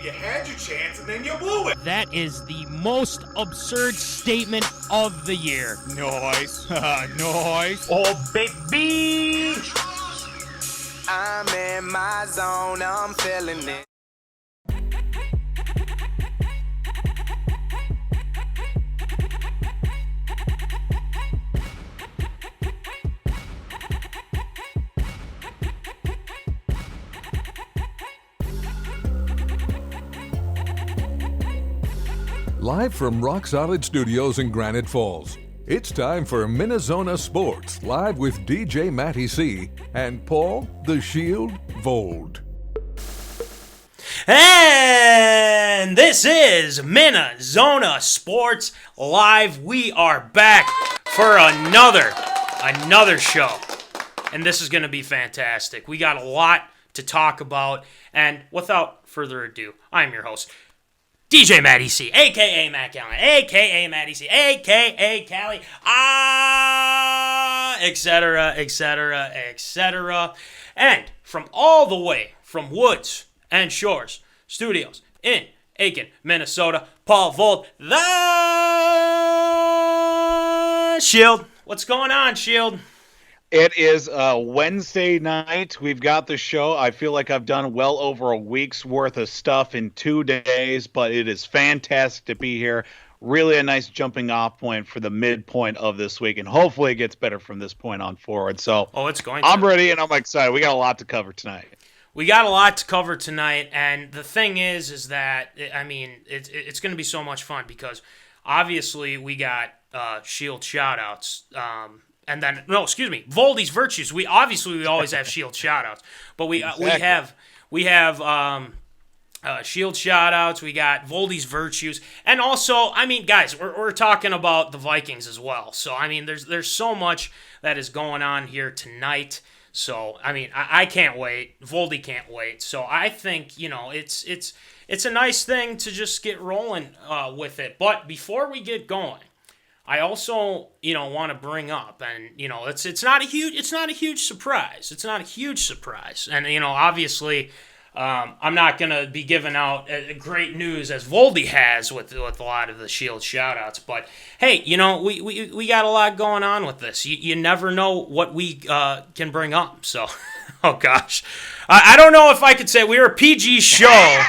You had your chance and then you blew it. That is the most absurd statement of the year. Nice. Nice. Oh, baby. I'm in my zone, I'm feeling it. Live from Rock Solid Studios in Granite Falls, it's time for MinneZona Sports, live with DJ Matty C and Paul the Shield Vold. And this is MinneZona Sports Live. We are back for another show. And this is going to be fantastic. We got a lot to talk about. And without further ado, I'm your host, DJ Matty C, a.k.a. Matt Gallen, a.k.a. Matty C, a.k.a. Callie, etc., etc., etc. And from all the way from Woods and Shores Studios in Aiken, Minnesota, Paul Voldy, the Shield. What's going on, Shield? It is Wednesday night. We've got the show. I feel like I've done well over a week's worth of stuff in 2 days, but it is fantastic to be here. Really a nice jumping off point for the midpoint of this week, and hopefully it gets better from this point on forward. So it's going to. I'm ready and I'm excited. We got a lot to cover tonight. We got a lot to cover tonight, and the thing is that, I mean, it's going to be so much fun because obviously we got Shield shoutouts. And then, Voldy's Virtues. We always have Shield shoutouts, but we have Shield shoutouts. We got Voldy's Virtues, and also, I mean, guys, we're talking about the Vikings as well. So I mean, there's so much that is going on here tonight. So I mean, I can't wait. Voldy can't wait. So I think it's a nice thing to just get rolling with it. But before we get going, I also, want to bring up, and it's not a huge surprise. It's not a huge surprise, and obviously, I'm not gonna be giving out great news as Voldy has with a lot of the Shield shoutouts. But hey, we got a lot going on with this. You never know what we can bring up. So, oh gosh, I don't know if I could say we're a PG show.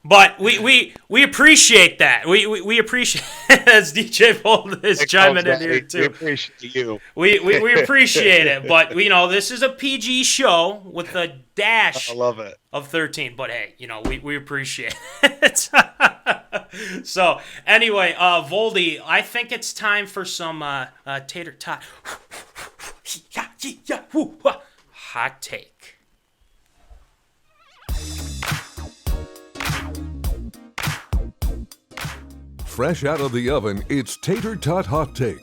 But we appreciate that. We appreciate as DJ Voldy is chiming in here too. We appreciate you. We appreciate it. But this is a PG show with a dash I love it. of 13. But hey, we appreciate it. So anyway, Voldy, I think it's time for some tater tot hot take. Fresh out of the oven, it's Tater Tot Hot Take.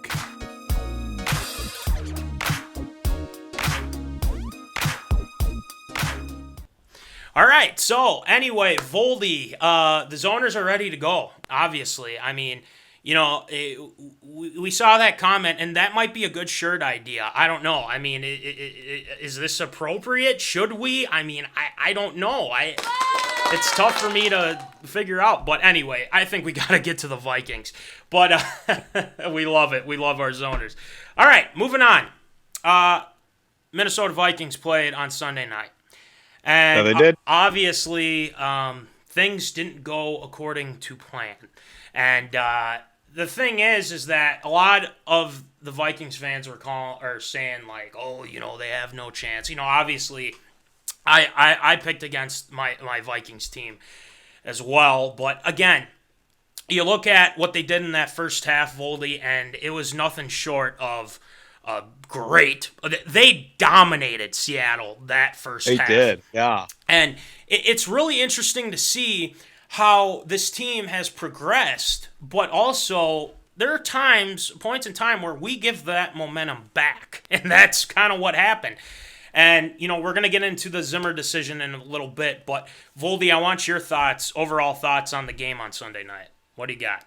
All right, so anyway, Voldy, the zoners are ready to go, obviously. I mean, we saw that comment, and that might be a good shirt idea. I don't know. I mean, is this appropriate? Should we? I mean, I don't know. It's tough for me to figure out. But anyway, I think we got to get to the Vikings. But we love it. We love our zoners. All right, moving on. Minnesota Vikings played on Sunday night. And they did. Obviously, things didn't go according to plan. And the thing is that a lot of the Vikings fans are saying, like, oh, they have no chance. Obviously, I picked against my Vikings team as well. But again, you look at what they did in that first half, Voldy, and it was nothing short of great. They dominated Seattle that first half. They did, yeah. And it's really interesting to see how this team has progressed, but also there are points in time where we give that momentum back, and that's kind of what happened. And, we're going to get into the Zimmer decision in a little bit, but Voldy, I want your overall thoughts on the game on Sunday night. What do you got?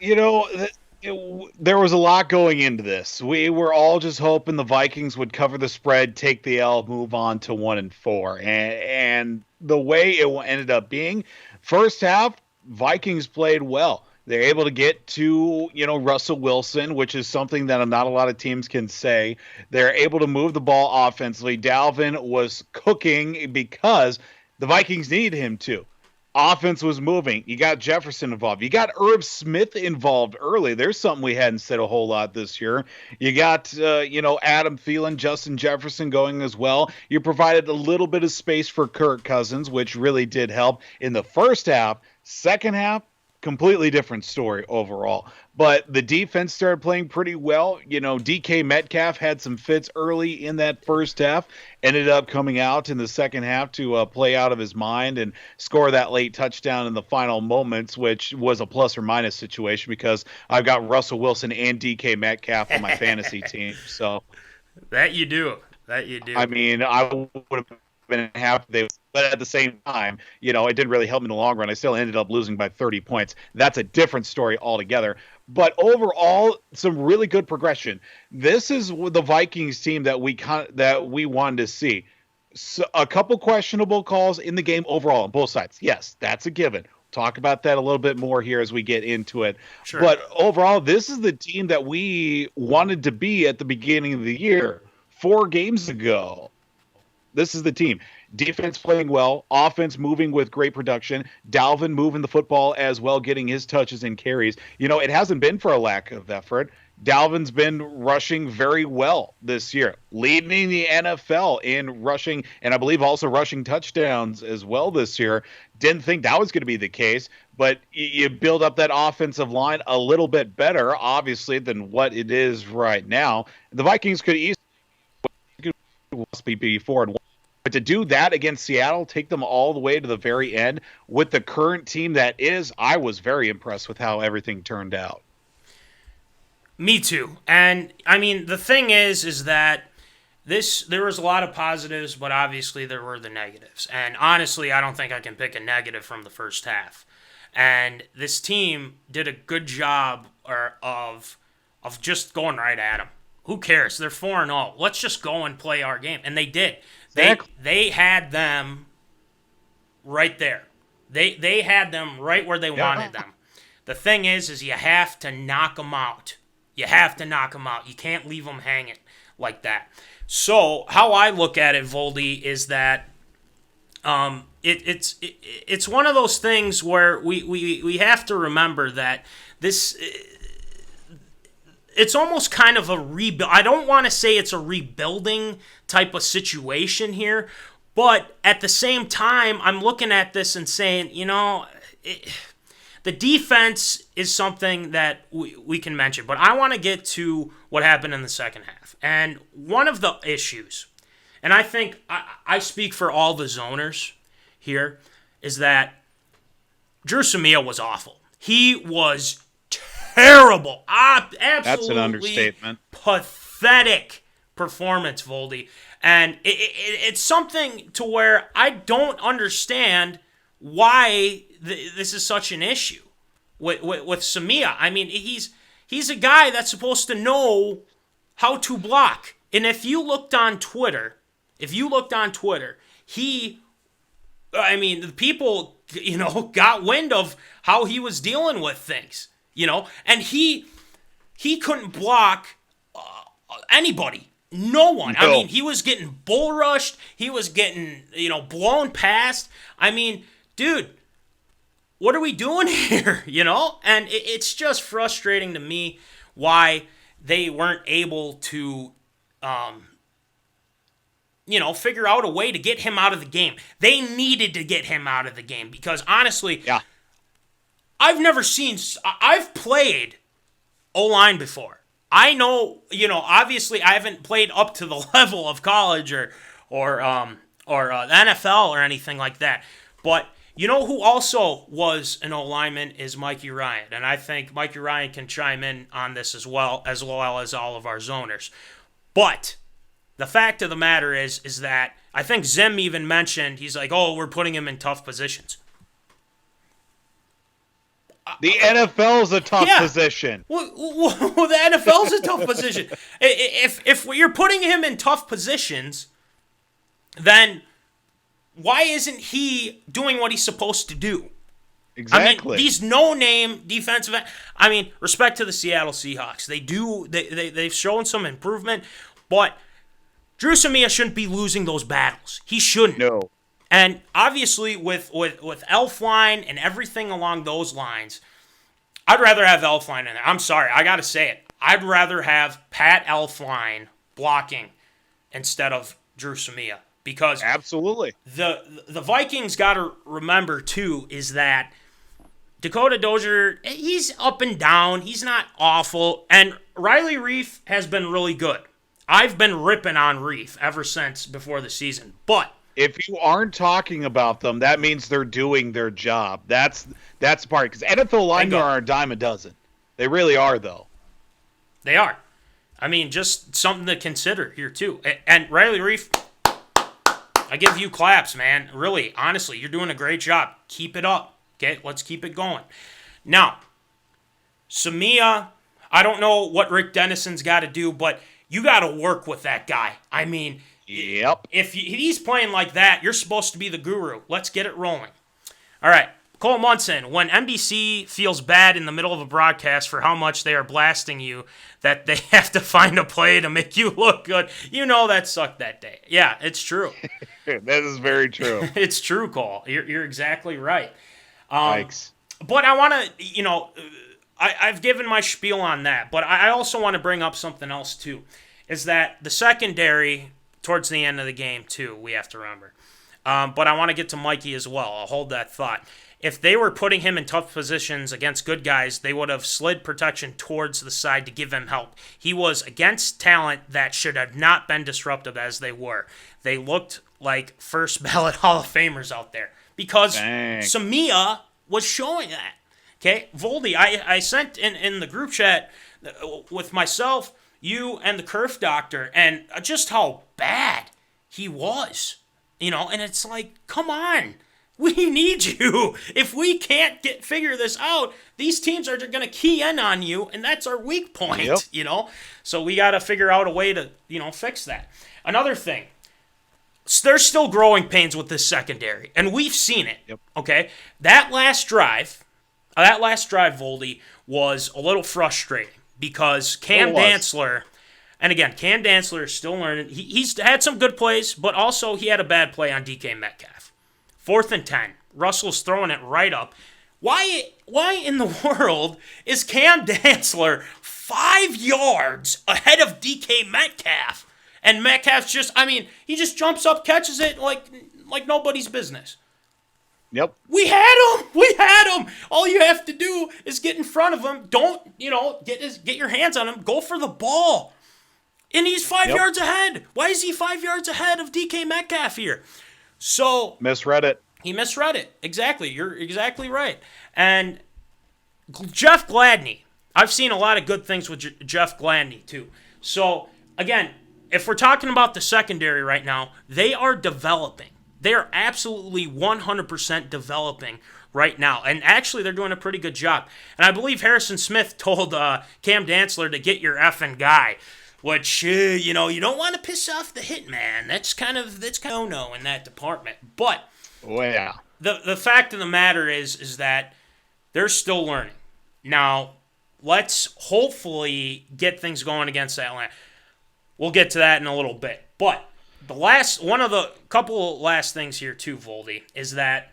There was a lot going into this. We were all just hoping the Vikings would cover the spread, take the L, move on to 1-4. And the way it ended up being, First half, Vikings played well. They're able to get to, Russell Wilson, which is something that not a lot of teams can say. They're able to move the ball offensively. Dalvin was cooking because the Vikings needed him to. Offense was moving. You got Jefferson involved. You got Irv Smith involved early. There's something we hadn't said a whole lot this year. You got, Adam Thielen, Justin Jefferson going as well. You provided a little bit of space for Kirk Cousins, which really did help in the first half. Second half, completely different story overall. But the defense started playing pretty well. DK Metcalf had some fits early in that first half, ended up coming out in the second half to play out of his mind and score that late touchdown in the final moments, which was a plus or minus situation because I've got Russell Wilson and DK Metcalf on my fantasy team. So that you do. I mean, I would have been happy, but at the same time, it didn't really help me in the long run. I still ended up losing by 30 points. That's a different story altogether. But overall, some really good progression. This is the Vikings team that we wanted to see. So a couple questionable calls in the game overall on both sides. Yes, that's a given. Talk about that a little bit more here as we get into it. Sure. But overall, this is the team that we wanted to be at the beginning of the year. 4 games ago. This is the team. Defense playing well, offense moving with great production, Dalvin moving the football as well, getting his touches and carries. It hasn't been for a lack of effort. Dalvin's been rushing very well this year, leading the NFL in rushing, and I believe also rushing touchdowns as well this year. Didn't think that was going to be the case, but you build up that offensive line a little bit better, obviously, than what it is right now. The Vikings could easily be 4-1. But to do that against Seattle, take them all the way to the very end with the current team that is, I was very impressed with how everything turned out. Me too. And, I mean, the thing is that there was a lot of positives, but obviously there were the negatives. And honestly, I don't think I can pick a negative from the first half. And this team did a good job of just going right at them. Who cares? They're 4-0. Let's just go and play our game. And they did. They had them right there. They had them right where they wanted them. The thing is you have to knock them out. You can't leave them hanging like that. So how I look at it, Voldy, is that it's one of those things where we have to remember that this. It's almost kind of a rebuild. I don't want to say it's a rebuilding type of situation here, but at the same time, I'm looking at this and saying, the defense is something that we can mention, but I want to get to what happened in the second half. And one of the issues, and I think I speak for all the zoners here, is that Drew Samia was awful. He was terrible. Absolutely. That's an understatement. Pathetic performance, Voldy. And it's something to where I don't understand why this is such an issue with Samia. I mean, he's a guy that's supposed to know how to block. And if you looked on Twitter, the people, got wind of how he was dealing with things. And he couldn't block anybody. No one. No. I mean, he was getting bull rushed. He was getting, blown past. I mean, dude, what are we doing here? And it's just frustrating to me why they weren't able to, figure out a way to get him out of the game. They needed to get him out of the game because honestly, yeah. I've played O-line before. I know, obviously I haven't played up to the level of college or the NFL or anything like that. But who also was an O-lineman is Mikey Ryan. And I think Mikey Ryan can chime in on this as well as all of our zoners. But the fact of the matter is that I think Zim even mentioned, he's like, we're putting him in tough positions. The NFL is a tough position. Well, the NFL is a tough position. If you're putting him in tough positions, then why isn't he doing what he's supposed to do? Exactly. I mean, these no-name defensive. I mean, respect to the Seattle Seahawks. They've shown some improvement, but Drew Samia shouldn't be losing those battles. He shouldn't. No. And obviously, with Elflein and everything along those lines, I'd rather have Elflein in there. I'm sorry, I got to say it. I'd rather have Pat Elflein blocking instead of Drew Samia. Because absolutely, the Vikings got to remember, too, is that Dakota Dozier, he's up and down. He's not awful. And Riley Reif has been really good. I've been ripping on Reif ever since before the season. But if you aren't talking about them, that means they're doing their job. That's the part. Because NFL linemen are a dime a dozen. They really are, though. They are. I mean, just something to consider here, too. And Riley Reif, I give you claps, man. Really, honestly, you're doing a great job. Keep it up. Okay, let's keep it going. Now, Samia, I don't know what Rick Dennison's got to do, but you got to work with that guy. I mean, yep. If he's playing like that, you're supposed to be the guru. Let's get it rolling. All right, Cole Munson, when NBC feels bad in the middle of a broadcast for how much they are blasting you, that they have to find a play to make you look good, you know that sucked that day. Yeah, it's true. That is very true. It's true, Cole. You're exactly right. Thanks. But I want to, I've given my spiel on that, but I also want to bring up something else, too, is that the secondary, towards the end of the game, too, we have to remember. But I want to get to Mikey as well. I'll hold that thought. If they were putting him in tough positions against good guys, they would have slid protection towards the side to give him help. He was against talent that should have not been disruptive as they were. They looked like first ballot Hall of Famers out there because Samia was showing that. Okay, Voldy, I sent in the group chat with myself, you, and the Kerf Doctor, and just how bad he was. And it's like, come on. We need you. If we can't figure this out, these teams are going to key in on you, and that's our weak point, So we got to figure out a way to, fix that. Another thing, there's still growing pains with this secondary, and we've seen it, okay? That last drive, Voldy, was a little frustrating because Cam Dantzler, and again, Cam Dantzler is still learning. He's had some good plays, but also he had a bad play on DK Metcalf. 4th and 10. Russell's throwing it right up. Why in the world is Cam Dantzler 5 yards ahead of DK Metcalf? And Metcalf's he just jumps up, catches it like nobody's business. Yep. We had him. All you have to do is get in front of him. Don't, get your hands on him. Go for the ball. And he's 5 yards ahead. Why is he 5 yards ahead of DK Metcalf here? So misread it. He misread it. Exactly. You're exactly right. And Jeff Gladney. I've seen a lot of good things with Jeff Gladney, too. So, again, if we're talking about the secondary right now, they are developing. They are absolutely 100% developing right now. And actually, they're doing a pretty good job. And I believe Harrison Smith told Cam Dantzler to get your effing guy. Which, you don't want to piss off the hitman. That's kind of no in that department. But the fact of the matter is that they're still learning. Now, let's hopefully get things going against Atlanta. We'll get to that in a little bit. But one of the couple last things here too, Voldy, is that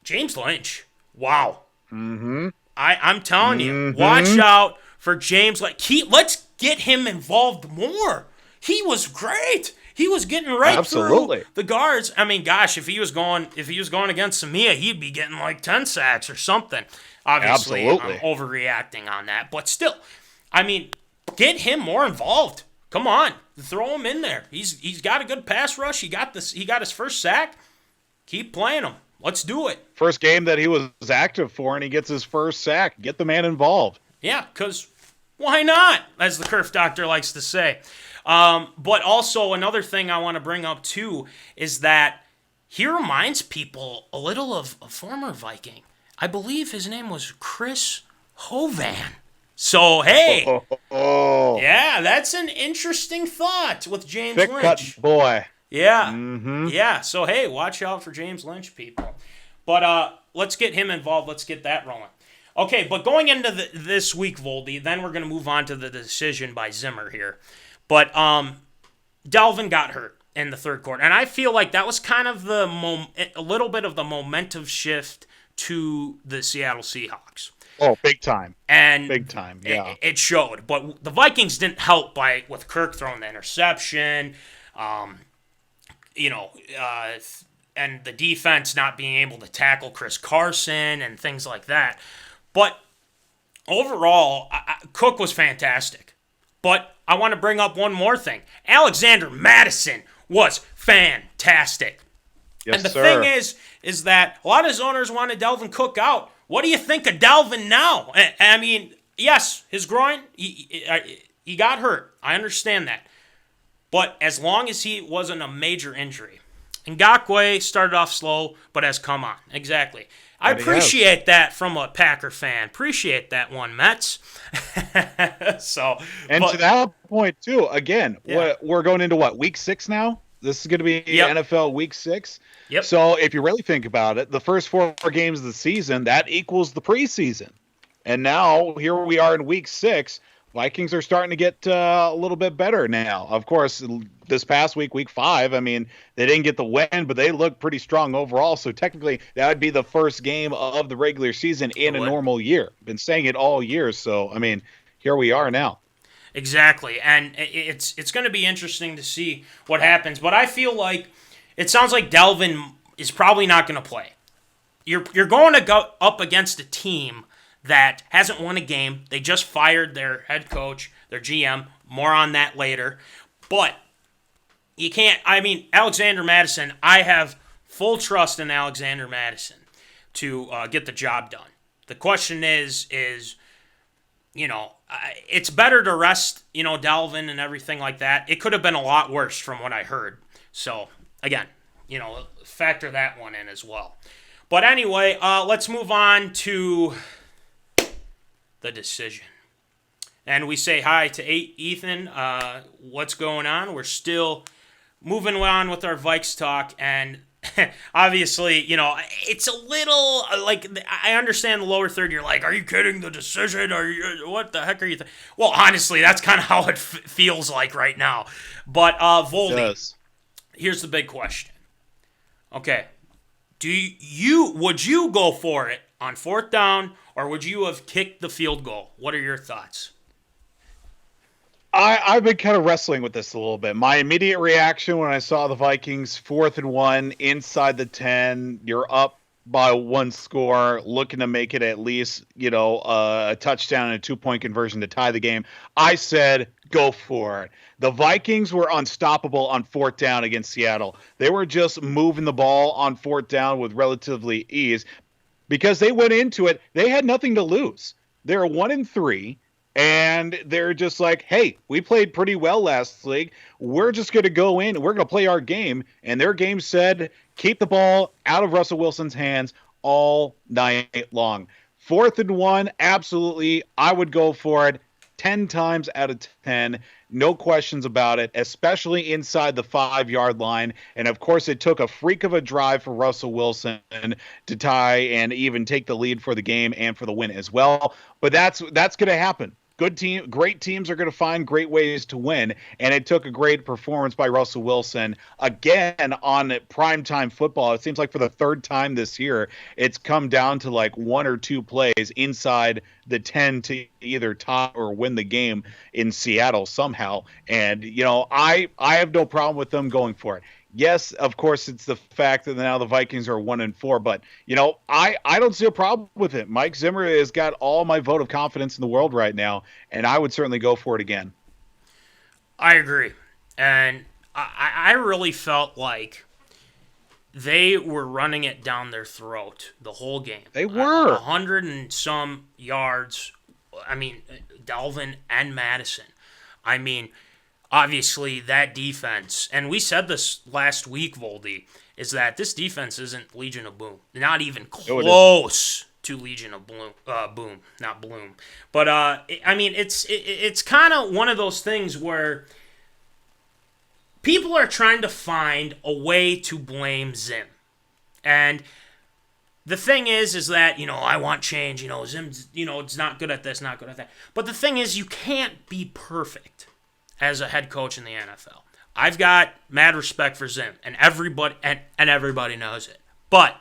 James Lynch. Wow. Mm-hmm. I'm telling you, watch out for James. Let's get him involved more. He was great. He was getting right through the guards. I mean, gosh, if he was going against Samia, he'd be getting like 10 sacks or something. Obviously, I'm overreacting on that, but still, I mean, get him more involved. Come on, throw him in there. He's got a good pass rush. He got his first sack. Keep playing him. Let's do it. First game that he was active for, and he gets his first sack. Get the man involved. Yeah, because why not, as the Kerf Doctor likes to say. But also another thing I want to bring up, too, is that he reminds people a little of a former Viking. I believe his name was Chris Hovan. So, hey. Yeah, that's an interesting thought with James Lynch. Thick-cut boy. Yeah. Mm-hmm. Yeah, so, hey, watch out for James Lynch, people. But let's get him involved. Let's get that rolling. Okay, but going into this week, Voldy, then we're going to move on to the decision by Zimmer here. But Dalvin got hurt in the third quarter, and I feel like that was kind of a little bit of the momentum shift to the Seattle Seahawks. Oh, big time. And big time, yeah. It showed. But the Vikings didn't help with Kirk throwing the interception, and the defense not being able to tackle Chris Carson and things like that. But overall, Cook was fantastic. But I want to bring up one more thing. Alexander Mattison was fantastic. Yes, and the sir. thing is that a lot of his owners wanted Dalvin Cook out. What do you think of Dalvin now? I mean, yes, his groin, he got hurt. I understand that. But as long as he wasn't a major injury. Ngakoue started off slow, but has come on. Exactly. I appreciate that from a Packer fan. Appreciate that one, Mets. To that point, too, again, we're going into week 6 now? This is going to be NFL week 6? Yep. So if you really think about it, the first 4 games of the season, that equals the preseason. And now, here we are in week 6. Vikings are starting to get a little bit better now. Of course, this past week 5, I mean, they didn't get the win, but they look pretty strong overall. So technically, that would be the first game of the regular season in a normal year. Been saying it all year. So, I mean, here we are now. Exactly. And it's going to be interesting to see what happens. But I feel like it sounds like Dalvin is probably not going to play. You're going to go up against a team that hasn't won a game. They just fired their head coach, their GM. More on that later. But you can't, Alexander Mattison, I have full trust in Alexander Mattison to get the job done. The question is, it's better to rest, Dalvin and everything like that. It could have been a lot worse from what I heard. So, again, factor that one in as well. But anyway, let's move on to the decision. And we say hi to Ethan. What's going on? We're still moving on with our Vikes talk. And obviously, it's a little like, I understand the lower third. You're like, are you kidding? The decision? What the heck are you? Well, honestly, that's kind of how it feels like right now. But Voldy, here's the big question. Okay, would you go for it on 4th down, or would you have kicked the field goal? What are your thoughts? I've been kind of wrestling with this a little bit. My immediate reaction when I saw the Vikings 4th and 1 inside the 10, you're up by 1 score, looking to make it at least, a touchdown and a 2-point conversion to tie the game. I said, go for it. The Vikings were unstoppable on 4th down against Seattle. They were just moving the ball on 4th down with relatively ease because they went into it. They had nothing to lose. They're 1-3. And they're just like, hey, we played pretty well last league. We're just going to go in and we're going to play our game. And their game said, keep the ball out of Russell Wilson's hands all night long. 4th and 1, absolutely. I would go for it 10 times out of 10. No questions about it, especially inside the 5-yard line. And, of course, it took a freak of a drive for Russell Wilson to tie and even take the lead for the game and for the win as well. But that's going to happen. Great teams are going to find great ways to win, and it took a great performance by Russell Wilson again on primetime football. It seems like for the 3rd time this year, it's come down to like 1 or 2 plays inside the 10 to either tie or win the game in Seattle somehow. And I have no problem with them going for it. Yes, of course, it's the fact that now the Vikings are 1-4, but I don't see a problem with it. Mike Zimmer has got all my vote of confidence in the world right now, and I would certainly go for it again. I agree, and I really felt like they were running it down their throat the whole game. They were 100 and some yards. Dalvin and Mattison. Obviously, that defense, and we said this last week, Voldy, is that this defense isn't Legion of Boom. Not even close to Legion of Boom, not Bloom. But, it's kind of one of those things where people are trying to find a way to blame Zim. And the thing is that, I want change. Zim's, it's not good at this, not good at that. But the thing is, you can't be perfect as a head coach in the NFL. I've got mad respect for Zim, and everybody knows it. But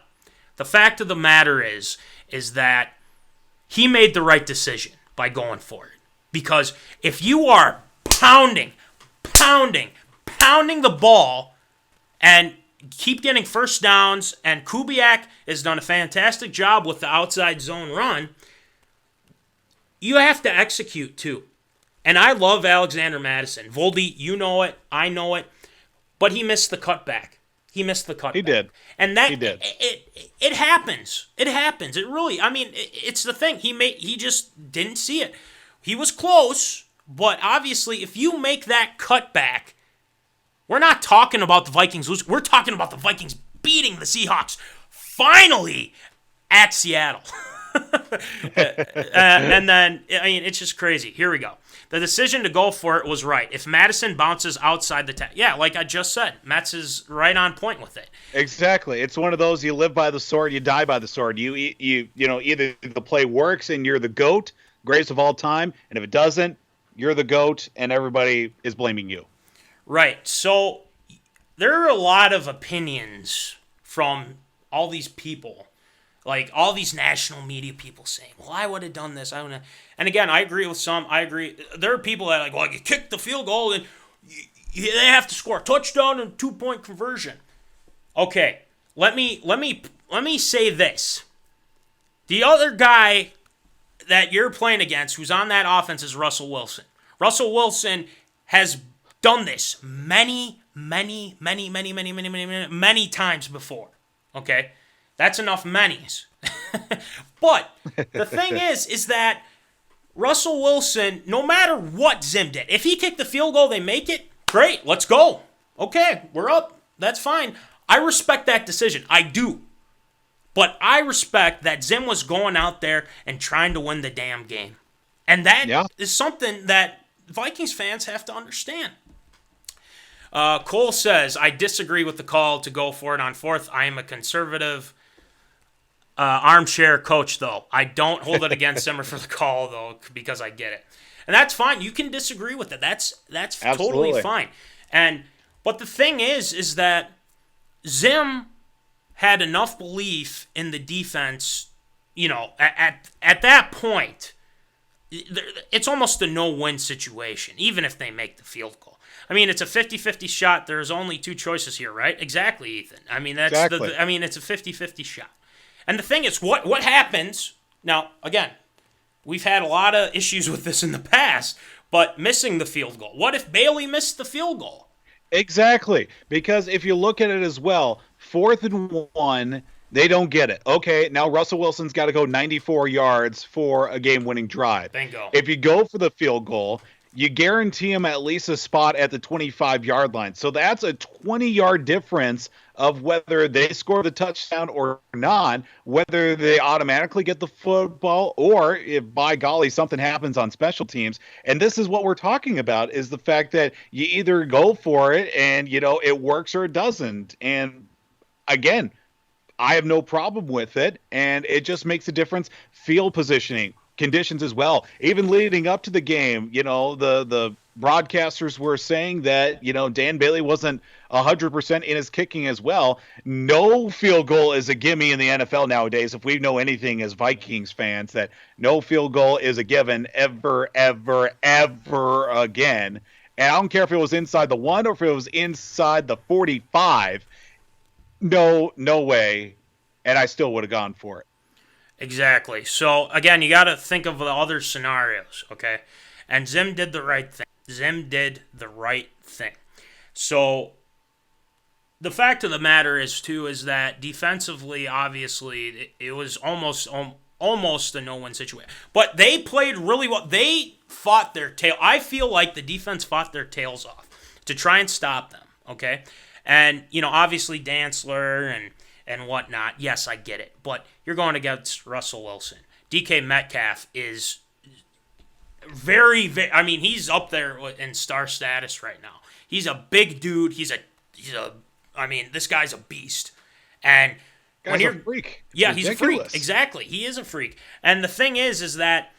the fact of the matter is that he made the right decision by going for it. Because if you are pounding the ball and keep getting first downs, and Kubiak has done a fantastic job with the outside zone run, you have to execute too. And I love Alexander Madison. Voldy, you know it, I know it, but he missed the cutback. He did. And that, he did. It happens. It happens. It really, it's the thing. He just didn't see it. He was close, but obviously if you make that cutback, we're not talking about the Vikings losing. We're talking about the Vikings beating the Seahawks finally at Seattle. And then, it's just crazy. Here we go. The decision to go for it was right. If Madison bounces outside the like I just said, Metz is right on point with it. Exactly. It's one of those, you live by the sword, you die by the sword. You either the play works and you're the GOAT, greatest of all time, and if it doesn't, you're the GOAT and everybody is blaming you. Right. So there are a lot of opinions from all these people, like all these national media people saying, well, I would have done this. And again, I agree with some. I agree. There are people that are like, well, you kick the field goal and they have to score a touchdown and 2-point conversion. Okay, let me say this. The other guy that you're playing against who's on that offense is Russell Wilson. Russell Wilson has done this many times before. Okay? That's enough manys. But the thing is that Russell Wilson, no matter what Zim did, if he kicked the field goal, they make it, great, let's go. Okay, we're up. That's fine. I respect that decision. I do. But I respect that Zim was going out there and trying to win the damn game. And that is something that Vikings fans have to understand. Cole says, I disagree with the call to go for it on fourth. I am a conservative armchair coach, though. I don't hold it against Zimmer for the call, though, because I get it. And that's fine. You can disagree with it. That's totally fine. But the thing is that Zim had enough belief in the defense, at that point, it's almost a no-win situation, even if they make the field goal. It's a 50-50 shot. There's only two choices here, right? Exactly, Ethan. It's a 50-50 shot. And the thing is, what happens, now, again, we've had a lot of issues with this in the past, but missing the field goal. What if Bailey missed the field goal? Exactly, because if you look at it as well, 4th and 1, they don't get it. Okay, now Russell Wilson's got to go 94 yards for a game-winning drive. Bingo. If you go for the field goal, you guarantee him at least a spot at the 25-yard line. So that's a 20-yard difference of whether they score the touchdown or not, whether they automatically get the football, or if, by golly, something happens on special teams. And this is what we're talking about, is the fact that you either go for it and, it works or it doesn't. And, again, I have no problem with it, and it just makes a difference. Field positioning, conditions as well. Even leading up to the game, the broadcasters were saying that, Dan Bailey wasn't 100% in his kicking as well. No field goal is a gimme in the NFL nowadays. If we know anything as Vikings fans, that no field goal is a given ever, ever, ever again. And I don't care if it was inside the 1 or if it was inside the 45. No way. And I still would have gone for it. Exactly. So, again, you got to think of the other scenarios, okay? And Zim did the right thing. So, the fact of the matter is that defensively, obviously, it was almost a no-win situation. But they played really well. They fought their tail. I feel like the defense fought their tails off to try and stop them, okay? And, obviously, Dantzler and whatnot. Yes, I get it. But you're going against Russell Wilson. DK Metcalf is very, very, he's up there in star status right now. He's a big dude. This guy's a beast. And Guy's a freak. Yeah, he's a freak. Exactly. He is a freak. And the thing is that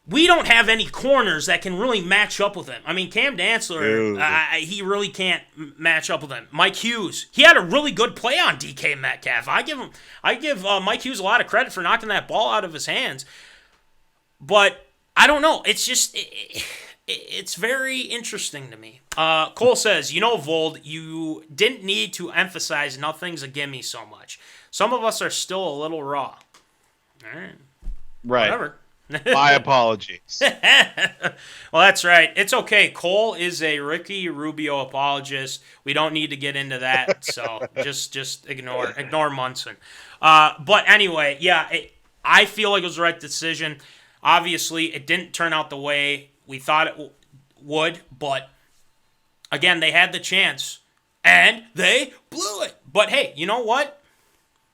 we don't have any corners that can really match up with him. I mean, Cam Dantzler, he really can't match up with him. Mike Hughes, he had a really good play on DK Metcalf. I give Mike Hughes a lot of credit for knocking that ball out of his hands. But I don't know. It's just it's very interesting to me. Cole says, Vold, you didn't need to emphasize nothing's a gimme so much. Some of us are still a little raw. All right. Right. Whatever. My apologies. Well, that's right. It's okay. Cole is a Ricky Rubio apologist. We don't need to get into that. So just ignore Munson. But anyway, yeah, I feel like it was the right decision. Obviously, it didn't turn out the way we thought it would. But again, they had the chance and they blew it. But hey, you know what?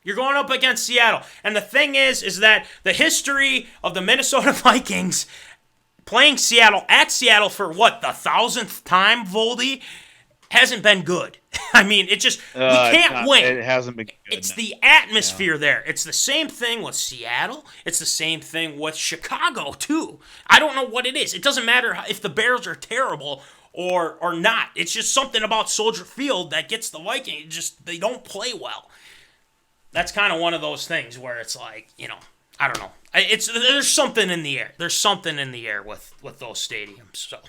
You're going up against Seattle. And the thing is that the history of the Minnesota Vikings playing Seattle at Seattle for the 1,000th time, Voldy, hasn't been good. I mean, we can't win. It hasn't been good. It's the atmosphere there. It's the same thing with Seattle. It's the same thing with Chicago, too. I don't know what it is. It doesn't matter if the Bears are terrible or not. It's just something about Soldier Field that gets the Vikings. They don't play well. That's kind of one of those things where it's like, I don't know. There's something in the air. There's something in the air with those stadiums. So,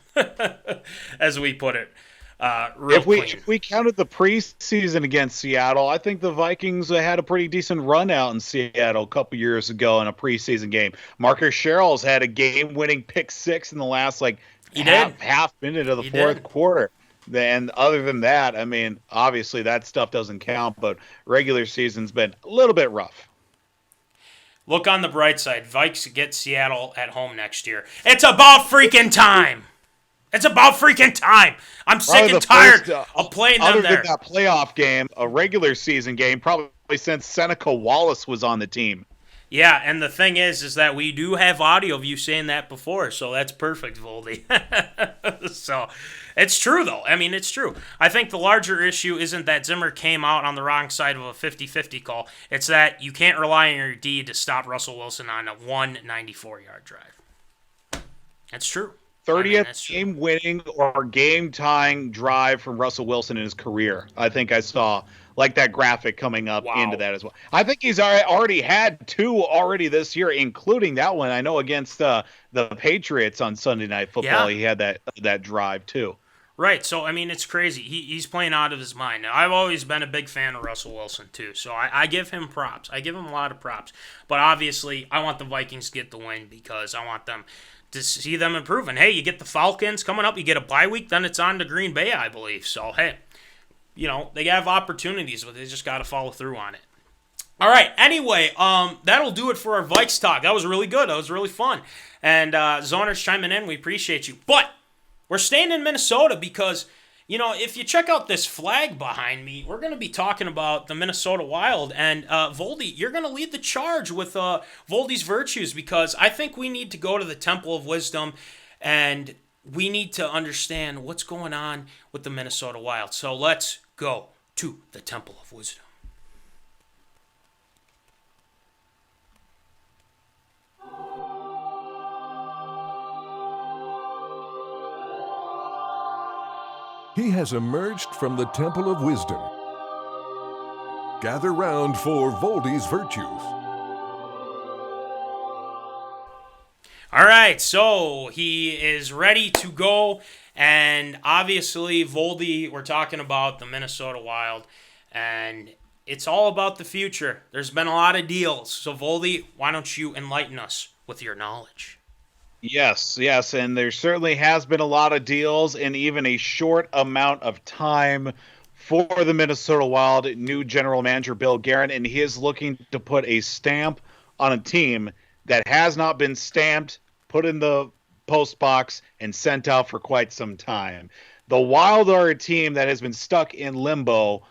as we put it, if we counted the preseason against Seattle, I think the Vikings had a pretty decent run out in Seattle a couple years ago in a preseason game. Marcus Sherrill's had a game-winning pick six in the last half minute of the fourth quarter. And other than that, I mean, obviously that stuff doesn't count, but regular season's been a little bit rough. Look on the bright side. Vikes get Seattle at home next year. It's about freaking time. It's about freaking time. I'm sick and tired of playing them there. Other than that playoff game, a regular season game, probably since Seneca Wallace was on the team. Yeah, and the thing is that we do have audio of you saying that before, so that's perfect, Voldy. So, it's true, though. I mean, it's true. I think the larger issue isn't that Zimmer came out on the wrong side of a 50-50 call. It's that you can't rely on your D to stop Russell Wilson on a 194-yard drive. That's true. 30th game-winning or game-tying drive from Russell Wilson in his career. I think I saw that graphic coming up into that as well. I think he's already had two already this year, including that one. I know against the Patriots on Sunday Night Football, he had that drive too. Right, so, I mean, it's crazy. He's playing out of his mind. Now, I've always been a big fan of Russell Wilson, too, so I give him props. I give him a lot of props. But obviously, I want the Vikings to get the win because I want them to see them improve. And, hey, you get the Falcons coming up. You get a bye week, then it's on to Green Bay, I believe. So, hey, they have opportunities, but they just got to follow through on it. All right, anyway, that'll do it for our Vikes talk. That was really good. That was really fun. And Zoners chiming in, we appreciate you. But we're staying in Minnesota because, if you check out this flag behind me, we're going to be talking about the Minnesota Wild. And, Voldy, you're going to lead the charge with Voldy's virtues because I think we need to go to the Temple of Wisdom and we need to understand what's going on with the Minnesota Wild. So let's go to the Temple of Wisdom. He has emerged from the Temple of Wisdom. Gather round for Voldy's virtues. All right, so he is ready to go, and obviously, Voldy, we're talking about the Minnesota Wild, and it's all about the future. There's been a lot of deals, so Voldy, why don't you enlighten us with your knowledge? Yes, and there certainly has been a lot of deals in even a short amount of time for the Minnesota Wild. New general manager Bill Guerin, and he is looking to put a stamp on a team that has not been stamped, put in the post box, and sent out for quite some time. The Wild are a team that has been stuck in limbo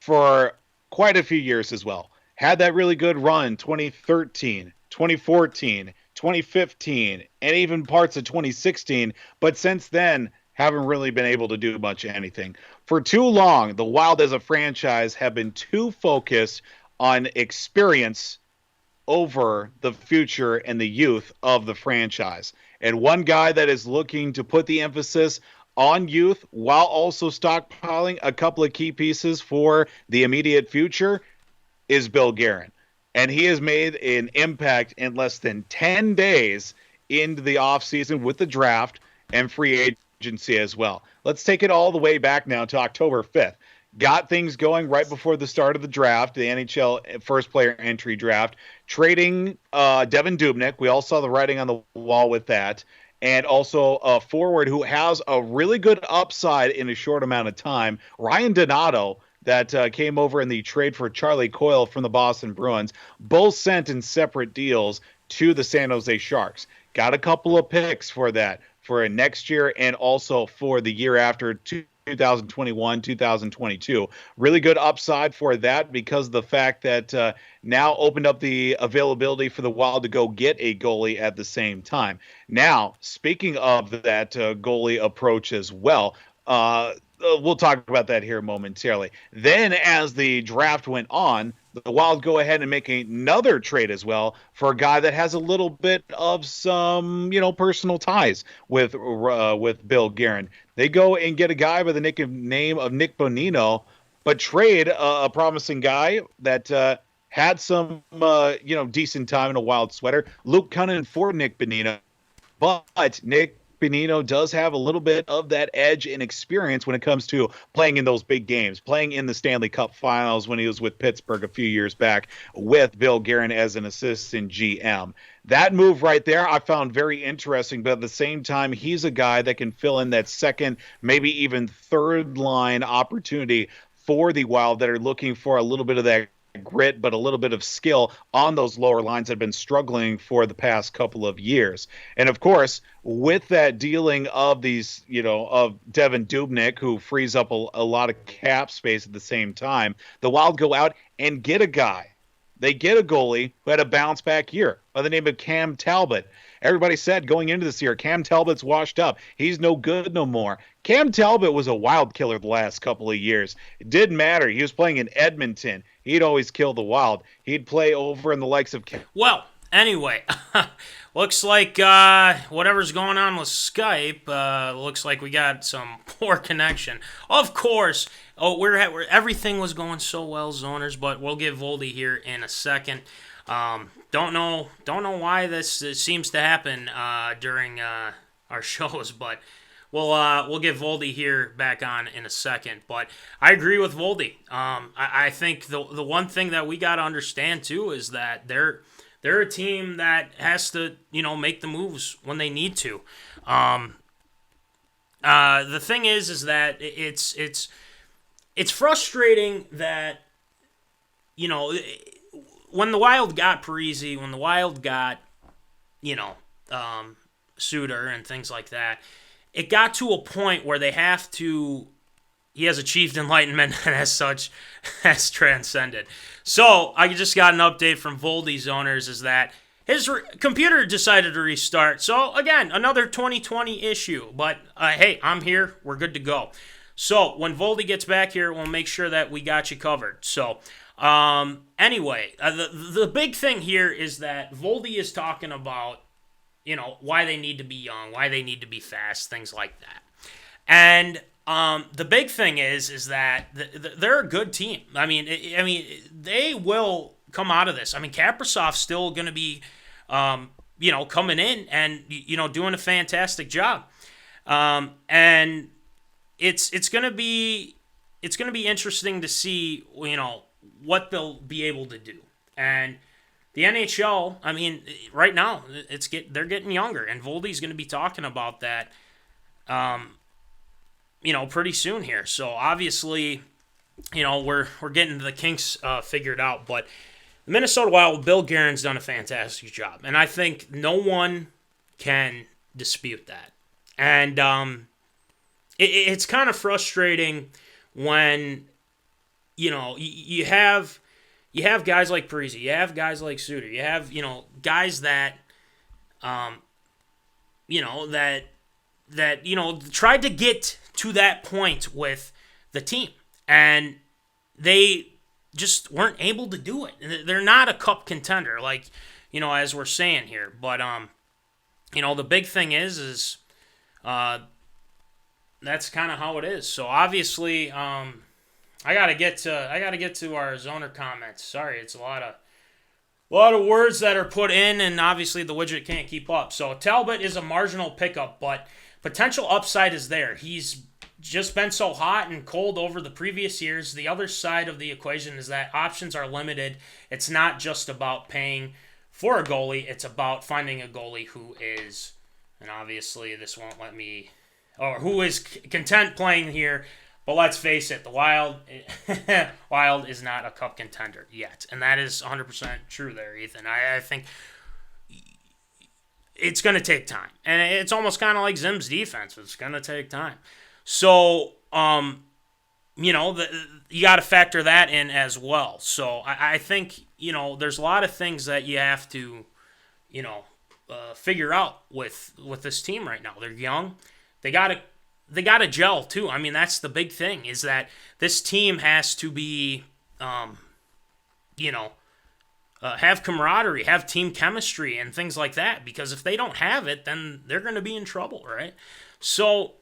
for quite a few years as well. Had that really good run 2013, 2014, 2015, and even parts of 2016, but since then haven't really been able to do much anything. For too long, the Wild as a franchise have been too focused on experience over the future and the youth of the franchise. And one guy that is looking to put the emphasis on youth while also stockpiling a couple of key pieces for the immediate future is Bill Guerin. And he has made an impact in less than 10 days into the offseason with the draft and free agency as well. Let's take it all the way back now to October 5th. Got things going right before the start of the draft, the NHL first player entry draft, trading Devin Dubnyk. We all saw the writing on the wall with that. And also a forward who has a really good upside in a short amount of time, Ryan Donato, that came over in the trade for Charlie Coyle from the Boston Bruins, both sent in separate deals to the San Jose Sharks. Got a couple of picks for that, for next year and also for the year after, 2021, 2022. Really good upside for that because of the fact that now opened up the availability for the Wild to go get a goalie at the same time. Now, speaking of that goalie approach as well, we'll talk about that here momentarily. Then as the draft went on, the Wild go ahead and make another trade as well for a guy that has a little bit of some, personal ties with Bill Guerin. They go and get a guy by the name of Nick Bonino, but trade a promising guy that had some, decent time in a Wild sweater, Luke Cunningham for Nick Bonino. But Nick Bonino does have a little bit of that edge and experience when it comes to playing in those big games, playing in the Stanley Cup Finals when he was with Pittsburgh a few years back with Bill Guerin as an assistant GM. That move right there I found very interesting, but at the same time, he's a guy that can fill in that second, maybe even third line opportunity for the Wild that are looking for a little bit of that grit, but a little bit of skill on those lower lines that have been struggling for the past couple of years. And of course, with that dealing of these, of Devin Dubnyk, who frees up a lot of cap space at the same time, the Wild go out and get a guy. They get a goalie who had a bounce back year by the name of Cam Talbot. Everybody said going into this year, Cam Talbot's washed up. He's no good no more. Cam Talbot was a Wild killer the last couple of years. It didn't matter. He was playing in Edmonton. He'd always kill the Wild. He'd play over in the likes of... Well, anyway, looks like whatever's going on with Skype, looks like we got some poor connection. Of course, everything was going so well, Zoners, but we'll get Voldy here in a second. Don't know why this seems to happen during our shows, but we'll get Voldy here back on in a second. But I agree with Voldy. I think the one thing that we got to understand too is that they're a team that has to make the moves when they need to. The thing is that it's frustrating that when the Wild got Parise, when the Wild got, Suter and things like that, it got to a point where he has achieved enlightenment and as such has transcended. So I just got an update from Voldy's owners is that his computer decided to restart. So again, another 2020 issue. But hey, I'm here. We're good to go. So when Voldy gets back here, we'll make sure that we got you covered. So anyway, the big thing here is that Voldy is talking about, why they need to be young, why they need to be fast, things like that. And the big thing is that they're a good team. I mean, they will come out of this. I mean, Kaprizov's still going to be, coming in and, doing a fantastic job. And it's going to be interesting to see, what they'll be able to do. And the NHL, I mean, right now they're getting younger, and Voldy's going to be talking about that, pretty soon here. So obviously, we're getting the kinks figured out. But the Minnesota Wild, Bill Guerin's done a fantastic job, and I think no one can dispute that. And it's kind of frustrating when you have guys like Parise, you have guys like Suter, you have guys that tried to get to that point with the team, and they just weren't able to do it. They're not a cup contender, like, as we're saying here. But the big thing is that's kind of how it is. So obviously, I gotta get to our Zoner comments. Sorry, it's a lot of words that are put in, and obviously the widget can't keep up. So Talbot is a marginal pickup, but potential upside is there. He's just been so hot and cold over the previous years. The other side of the equation is that options are limited. It's not just about paying for a goalie. It's about finding a goalie who is, and obviously this won't let me, or who is content playing here. But let's face it, the Wild is not a cup contender yet. And that is 100% true there, Ethan. I think it's going to take time. And it's almost kind of like Zim's defense. It's going to take time. So, you got to factor that in as well. So I think, there's a lot of things that you have to, figure out with this team right now. They're young. They got to gel too. I mean, that's the big thing, is that this team has to be, have camaraderie, have team chemistry and things like that. Because if they don't have it, then they're going to be in trouble, right? So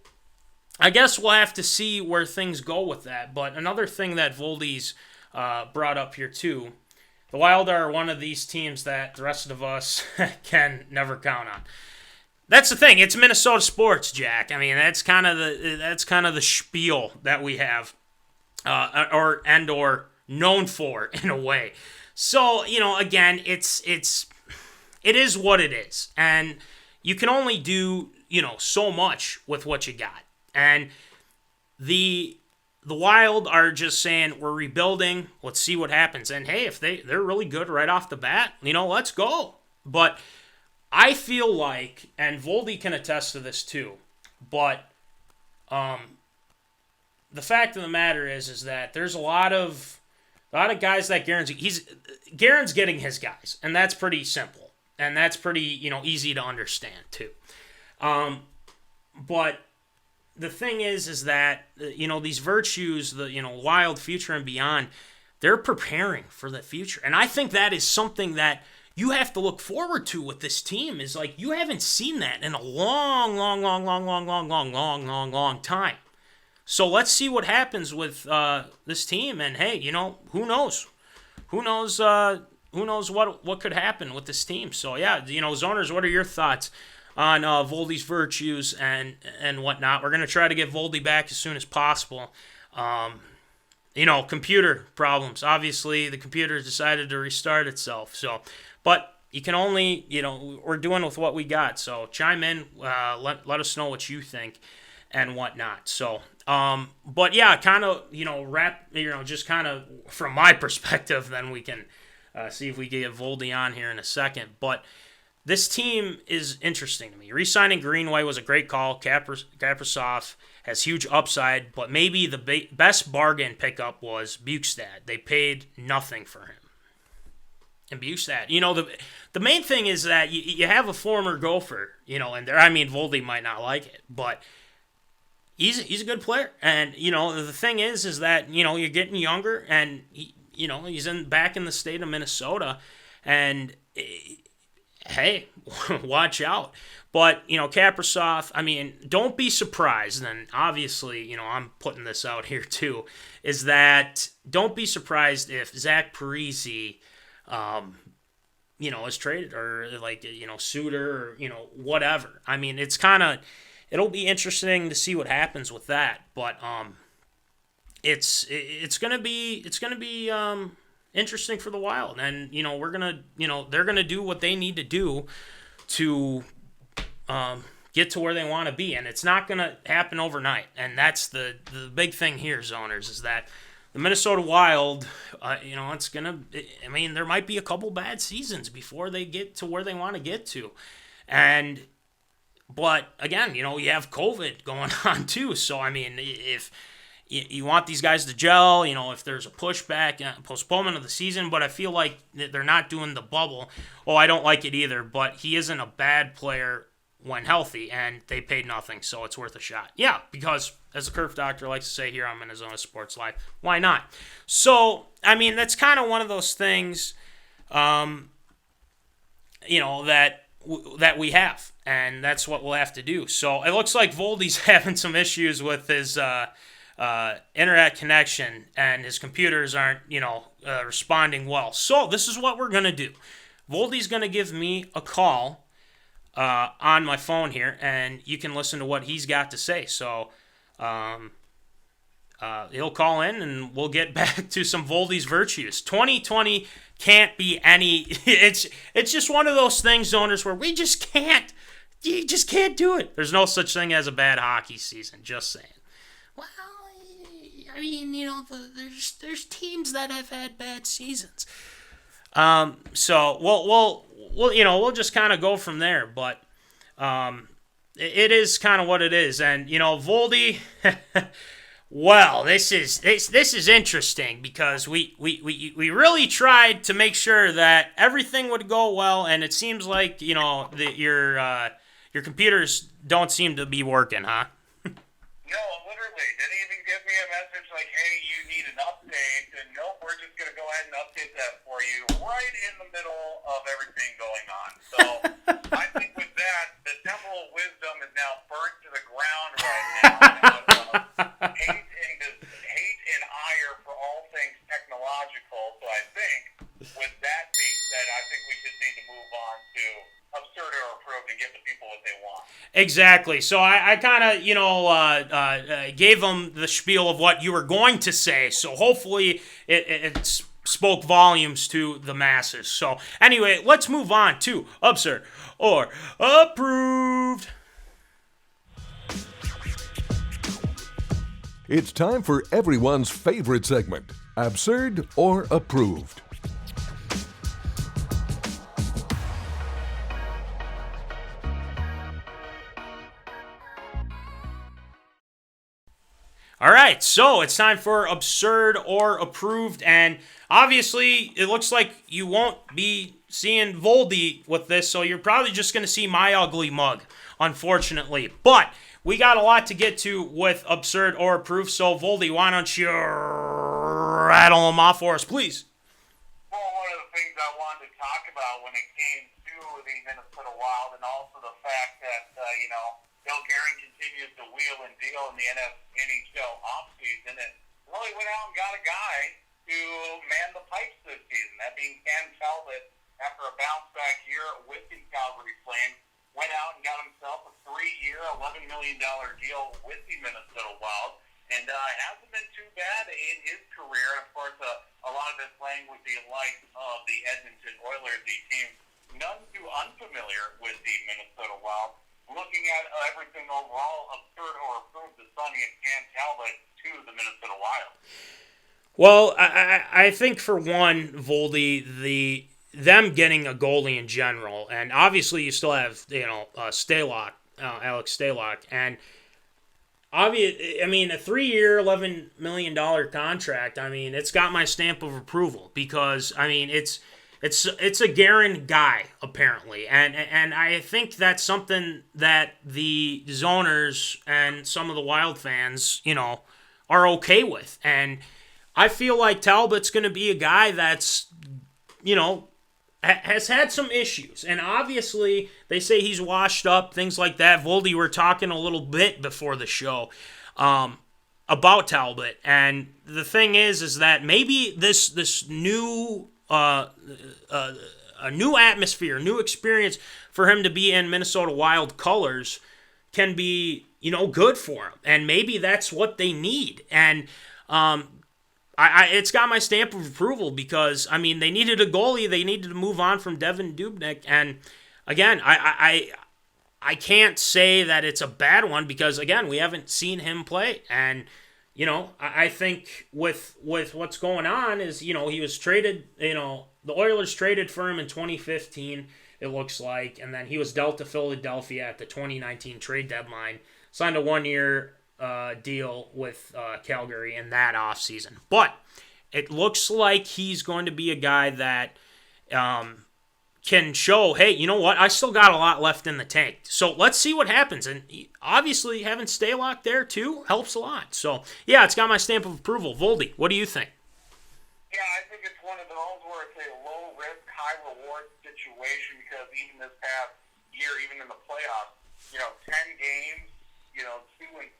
I guess we'll have to see where things go with that. But another thing that Voldy's brought up here too, the Wild are one of these teams that the rest of us can never count on. That's the thing. It's Minnesota sports, Jack. I mean, that's kind of the spiel that we have, or known for in a way. So again, it is what it is, and you can only do so much with what you got. And the Wild are just saying, we're rebuilding. Let's see what happens. And hey, if they're really good right off the bat, let's go. But I feel like, and Voldy can attest to this too, but the fact of the matter is that there's a lot of guys that Guerin's getting his guys, and that's pretty simple, and that's pretty easy to understand too. But the thing is that these virtues, the Wild future and beyond, they're preparing for the future, and I think that is something that you have to look forward to with this team. Is like, you haven't seen that in a long time. So let's see what happens with this team. And hey, who knows? Who knows what could happen with this team? So yeah, Zoners, what are your thoughts on Voldy's virtues and whatnot? We're gonna try to get Voldy back as soon as possible. Computer problems. Obviously, the computer decided to restart itself. So. But you can only, we're doing with what we got. So chime in, let us know what you think and whatnot. So, but yeah, kind of, just kind of from my perspective, then we can see if we get Voldy on here in a second. But this team is interesting to me. Re-signing Greenway was a great call. Kaprizov has huge upside, but maybe the best bargain pickup was Bukestad. They paid nothing for him. And Bukestad, the main thing is that you have a former Gopher, in there. I mean, Voldy might not like it, but he's a good player. And, the thing is that, you're getting younger, and, he's back in the state of Minnesota, and, hey, watch out. But, Kaprizov, I mean, don't be surprised, and obviously, I'm putting this out here too, is that don't be surprised if Zach Parise is traded, or Suter, or, whatever. I mean, it'll be interesting to see what happens with that, but, it's going to be interesting for the Wild, and, they're going to do what they need to do to, get to where they want to be, and it's not going to happen overnight, and that's the big thing here, Zoners, is that the Minnesota Wild, there might be a couple bad seasons before they get to where they want to get to. But again, you have COVID going on too. So, I mean, if you want these guys to gel, if there's a pushback, postponement of the season, but I feel like they're not doing the bubble. Oh, I don't like it either, but he isn't a bad player when healthy, and they paid nothing, so it's worth a shot. Yeah, because as the Curve Doctor likes to say here on MinneZona Sports Live, why not? So, I mean, that's kind of one of those things, that we have, and that's what we'll have to do. So it looks like Voldy's having some issues with his internet connection, and his computers aren't, responding well. So this is what we're going to do. Voldy's going to give me a call on my phone here, and you can listen to what he's got to say. So he'll call in, and we'll get back to some Voldy's virtues. 2020 can't be any. It's just one of those things, zoners, where we just can't. You just can't do it. There's no such thing as a bad hockey season. Just saying. Well, I mean, there's teams that have had bad seasons. So we'll just kind of go from there. But it is kind of what it is, and Voldy. Well, this is interesting because we really tried to make sure that everything would go well, and it seems like your computers don't seem to be working, huh? No, literally. Didn't even give me a message like, "Hey, you need an update," and nope, we're just gonna go ahead and update that for you right in the middle of everything going on. So I think with that, the Temple of Wisdom is now burnt to the ground right now. Hate and ire for all things technological. So I think, with that being said, I think we just need to move on to absurd or approved and give the people what they want. Exactly. So I kind of, gave them the spiel of what you were going to say. So hopefully it spoke volumes to the masses. So anyway, let's move on to absurd or approved. It's time for everyone's favorite segment, Absurd or Approved. All right, so it's time for absurd or approved, and obviously it looks like you won't be seeing Voldy with this, so you're probably just going to see my ugly mug, unfortunately. But we got a lot to get to with absurd or approved, so Voldy, why don't you rattle them off for us, please? Well, one of the things I wanted to talk about when it came to the Minnesota Wild, and also the fact that, Bill Guerin continues to wheel and deal in the NHL offseason, and really went out and got a guy to man the pipes this season. That being Cam Talbot, after a bounce-back year with the Calgary Flames, went out and got himself a 3-year, $11 million deal with the Minnesota Wild, and hasn't been too bad in his career. Of course, a lot of it playing with the likes of the Edmonton Oilers, the team none too unfamiliar with the Minnesota Wild. Looking at everything overall, absurd or approved, the signing of Cam Talbot to the Minnesota Wild. Well, I think for one, Voldy, them getting a goalie in general, and obviously you still have Stalock, Alex Stalock, and a 3-year, $11 million contract. I mean, it's got my stamp of approval because it's a Guerin guy, apparently. And I think that's something that the Zoners and some of the Wild fans, are okay with. And I feel like Talbot's going to be a guy that's, has had some issues. And obviously, they say he's washed up, things like that. Voldy, we're talking a little bit before the show about Talbot. And the thing is that maybe this new... a new atmosphere, new experience for him to be in Minnesota Wild colors can be, good for him. And maybe that's what they need. And it's got my stamp of approval because, they needed a goalie. They needed to move on from Devin Dubnyk. And, again, I can't say that it's a bad one because, again, we haven't seen him play. And, I think with what's going on is, he was traded, the Oilers traded for him in 2015, it looks like, and then he was dealt to Philadelphia at the 2019 trade deadline, signed a 1-year deal with Calgary in that offseason. But it looks like he's going to be a guy that can show, hey, you know what? I still got a lot left in the tank. So let's see what happens. And obviously, having Staylock there, too, helps a lot. So, yeah, it's got my stamp of approval. Voldy, what do you think? Yeah, I think it's one of those where it's a low-risk, high-reward situation because even this past year, even in the playoffs, 10 games, 2.4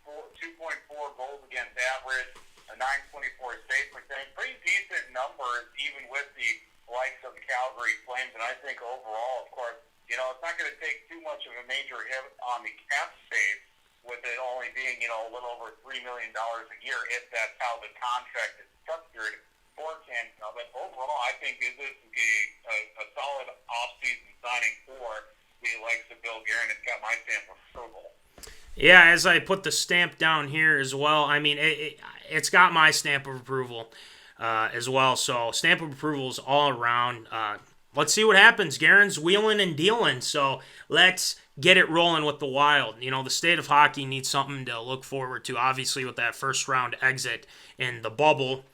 goals against average, a 924 save percentage, pretty decent numbers even with the likes of the Calgary Flames. And I think overall, of course, it's not going to take too much of a major hit on the cap space with it only being, a little over $3 million a year if that's how the contract is structured for Canada. But overall, I think this is a solid off-season signing for the likes of Bill Guerin. It's got my stamp of approval. Yeah, as I put the stamp down here as well, I mean, it's got my stamp of approval as well. So stamp of approval is all around. Let's see what happens. Guerin's wheeling and dealing, so let's get it rolling with the Wild. The state of hockey needs something to look forward to. Obviously, with that first-round exit in the bubble,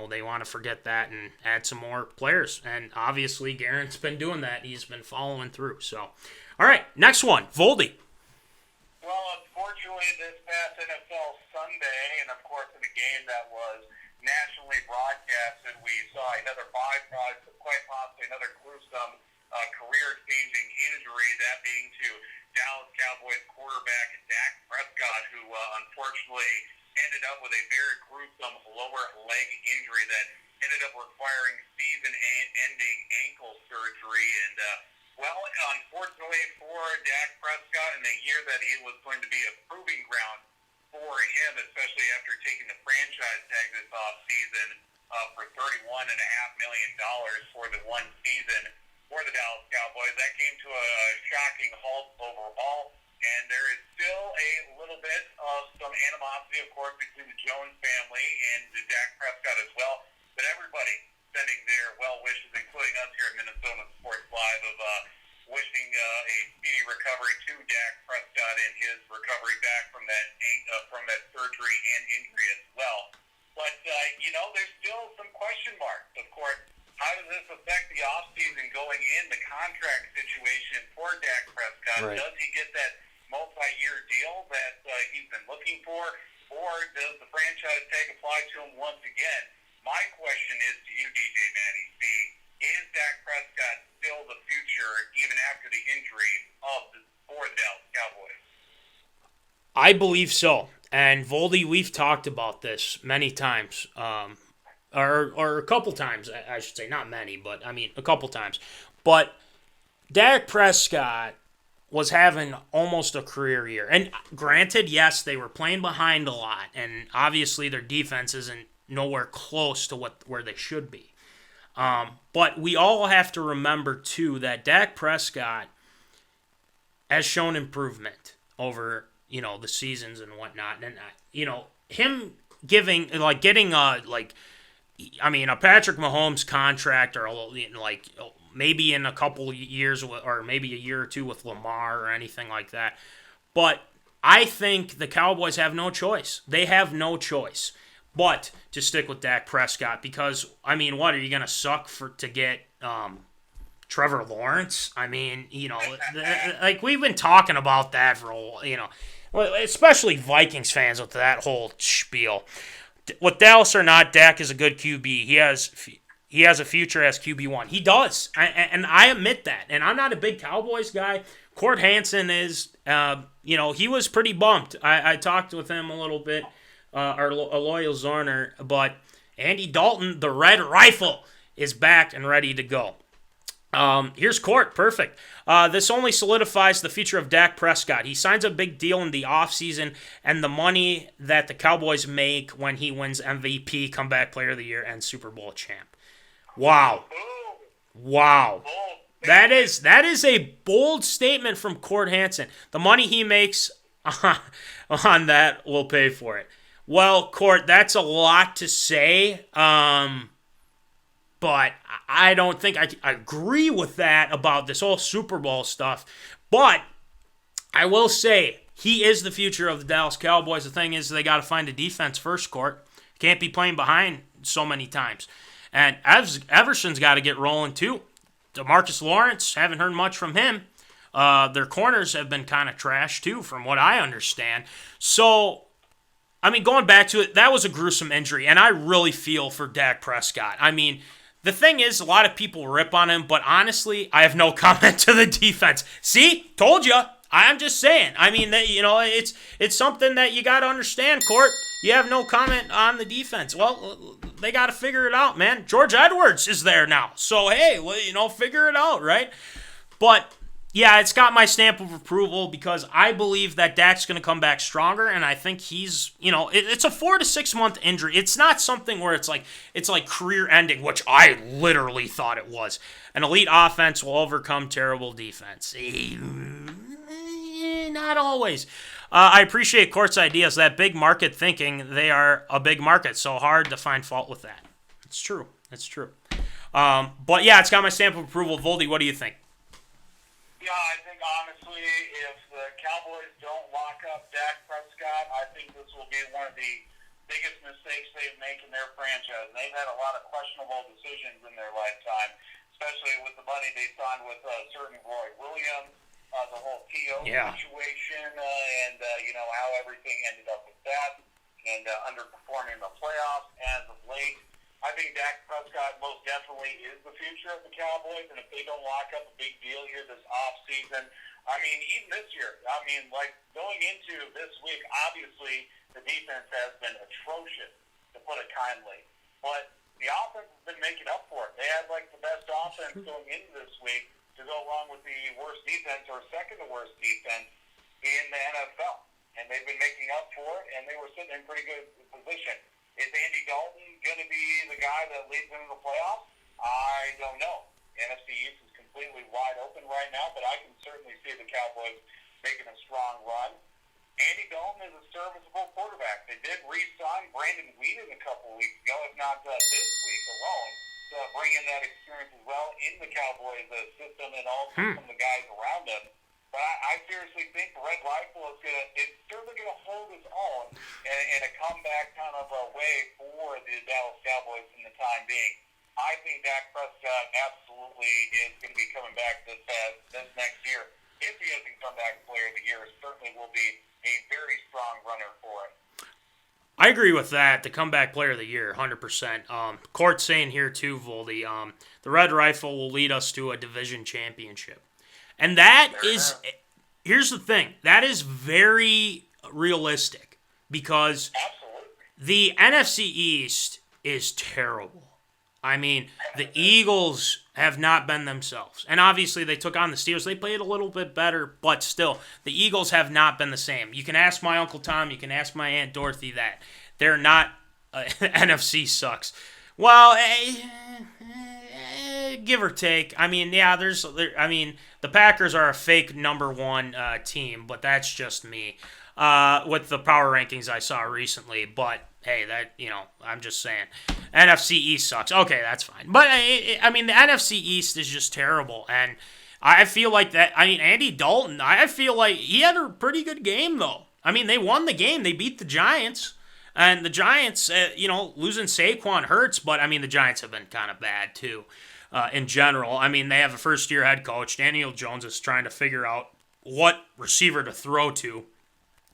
they want to forget that and add some more players. And obviously, Guerin's been doing that. He's been following through. So, all right, next one, Voldy. Well, unfortunately, this past NFL Sunday, and of course in a game that was nationally broadcasted, we saw another quite possibly another gruesome career-changing injury, that being to Dallas Cowboys quarterback Dak Prescott, who unfortunately ended up with a very gruesome lower leg injury that ended up requiring season-ending ankle surgery. And unfortunately for Dak Prescott, in a year that it was going to be a proving ground for him, especially after taking the franchise tag this offseason for $31.5 million for the one season for the Dallas Cowboys, that came to a shocking halt overall. And there is still a little bit of some animosity, of course, between the Jones family and Dak Prescott as well. But everybody sending their well wishes, including us here at MinneZona Sports Live, of wishing a speedy recovery to Dak Prescott and his recovery back from that surgery and injury as well. But there's still some question marks. Of course, how does this affect the offseason going in, the contract situation for Dak Prescott? Right. Does he get that multi-year deal that he's been looking for, or does the franchise tag apply to him once again? My question is to you, DJ Matty C. Is Dak Prescott still the future, even after the injury for the Dallas Cowboys? I believe so. And Voldy, we've talked about this many times, or a couple times, I should say. Not many, but I mean a couple times. But Dak Prescott was having almost a career year. And granted, yes, they were playing behind a lot, and obviously their defense isn't nowhere close to where they should be. But we all have to remember, too, that Dak Prescott has shown improvement over, the seasons and whatnot. And, him getting a Patrick Mahomes contract, or maybe in a couple years, or maybe a year or two with Lamar or anything like that. But I think the Cowboys have no choice. They have no choice but to stick with Dak Prescott, because, what, are you going to suck to get Trevor Lawrence? We've been talking about that for a while, especially Vikings fans with that whole spiel. With Dallas or not, Dak is a good QB. He has a future as QB1. He does, and I admit that. And I'm not a big Cowboys guy. Court Hansen is, he was pretty bummed. I talked with him a little bit, our loyal Zorner, but Andy Dalton, the Red Rifle, is back and ready to go. Here's Court. Perfect. This only solidifies the future of Dak Prescott. He signs a big deal in the offseason, and the money that the Cowboys make when he wins MVP, Comeback Player of the Year, and Super Bowl champ. Wow. That is a bold statement from Court Hansen. The money he makes on that will pay for it. Well, Court, that's a lot to say, but I don't think I agree with that about this whole Super Bowl stuff. But I will say he is the future of the Dallas Cowboys. The thing is, they got to find a defense first, Court. Can't be playing behind so many times. And Everson's got to get rolling too. DeMarcus Lawrence, haven't heard much from him. Their corners have been kind of trash, too, from what I understand. So, I mean, going back to it, that was a gruesome injury, and I really feel for Dak Prescott. I mean, the thing is, a lot of people rip on him, but honestly, I have no comment to the defense. See? Told you. I'm just saying. I mean, it's something that you got to understand, Court. You have no comment on the defense. Well, they got to figure it out, man. George Edwards is there now. So, hey, figure it out, right? But, yeah, it's got my stamp of approval because I believe that Dak's going to come back stronger, and I think he's, it's a 4 to 6 month injury. It's not something where it's like career ending, which I literally thought it was. An elite offense will overcome terrible defense. Not always. I appreciate Court's ideas. That big market thinking, they are a big market, so hard to find fault with that. It's true. It's true. But, yeah, it's got my stamp of approval. Voldy, what do you think? Yeah, I think honestly, if the Cowboys don't lock up Dak Prescott, I think this will be one of the biggest mistakes they've made in their franchise. They've had a lot of questionable decisions in their lifetime, especially with the money they signed with certain Roy Williams, the whole T.O. situation, and how everything ended up with that, and underperforming in the playoffs as of late. I think Dak Prescott most definitely is the future of the Cowboys, and if they don't lock up a big deal here this offseason, I mean, even this year, going into this week, obviously the defense has been atrocious, to put it kindly. But the offense has been making up for it. They had, the best offense going into this week to go along with the worst defense, or second to worst defense in the NFL. And they've been making up for it, and they were sitting in pretty good position. Is Andy Dalton going to be the guy that leads them to the playoffs? I don't know. The NFC East is completely wide open right now, but I can certainly see the Cowboys making a strong run. Andy Dalton is a serviceable quarterback. They did re-sign Brandon Weeden a couple weeks ago, if not this week alone, to bring in that experience as well in the Cowboys system and also some of the guys around them. But I seriously think the Red Rifle it's certainly going to hold its own in a comeback kind of a way for the Dallas Cowboys in the time being. I think Dak Prescott absolutely is going to be coming back this next year. If he doesn't come back Player of the Year, it certainly will be a very strong runner for him. I agree with that. The comeback Player of the Year, 100%. Court's saying here too, Voldy, the Red Rifle will lead us to a division championship. And that is, here's the thing, that is very realistic because the NFC East is terrible. I mean, the Eagles have not been themselves. And obviously they took on the Steelers. They played a little bit better, but still, the Eagles have not been the same. You can ask my Uncle Tom, you can ask my Aunt Dorothy that. They're not, NFC sucks. Well, give or take. I mean, yeah, the Packers are a fake number one team, but that's just me with the power rankings I saw recently. But hey, I'm just saying, NFC East sucks. Okay, that's fine. But the NFC East is just terrible, and I feel like that. I mean, Andy Dalton, I feel like he had a pretty good game though. I mean, they won the game. They beat the Giants. And the Giants, losing Saquon hurts, but, the Giants have been kind of bad, too, in general. I mean, they have a first-year head coach. Daniel Jones is trying to figure out what receiver to throw to.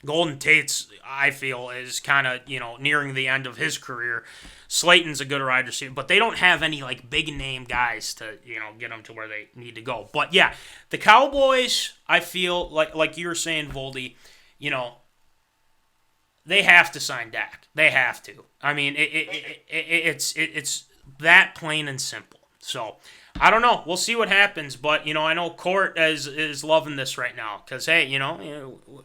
Golden Tate's, I feel, is kind of, nearing the end of his career. Slayton's a good wide receiver, but they don't have any, big-name guys to, get them to where they need to go. But, yeah, the Cowboys, I feel, like you were saying, Voldy, they have to sign Dak. They have to. I mean, it's that plain and simple. So, I don't know. We'll see what happens. But, I know Court is loving this right now. Because, hey,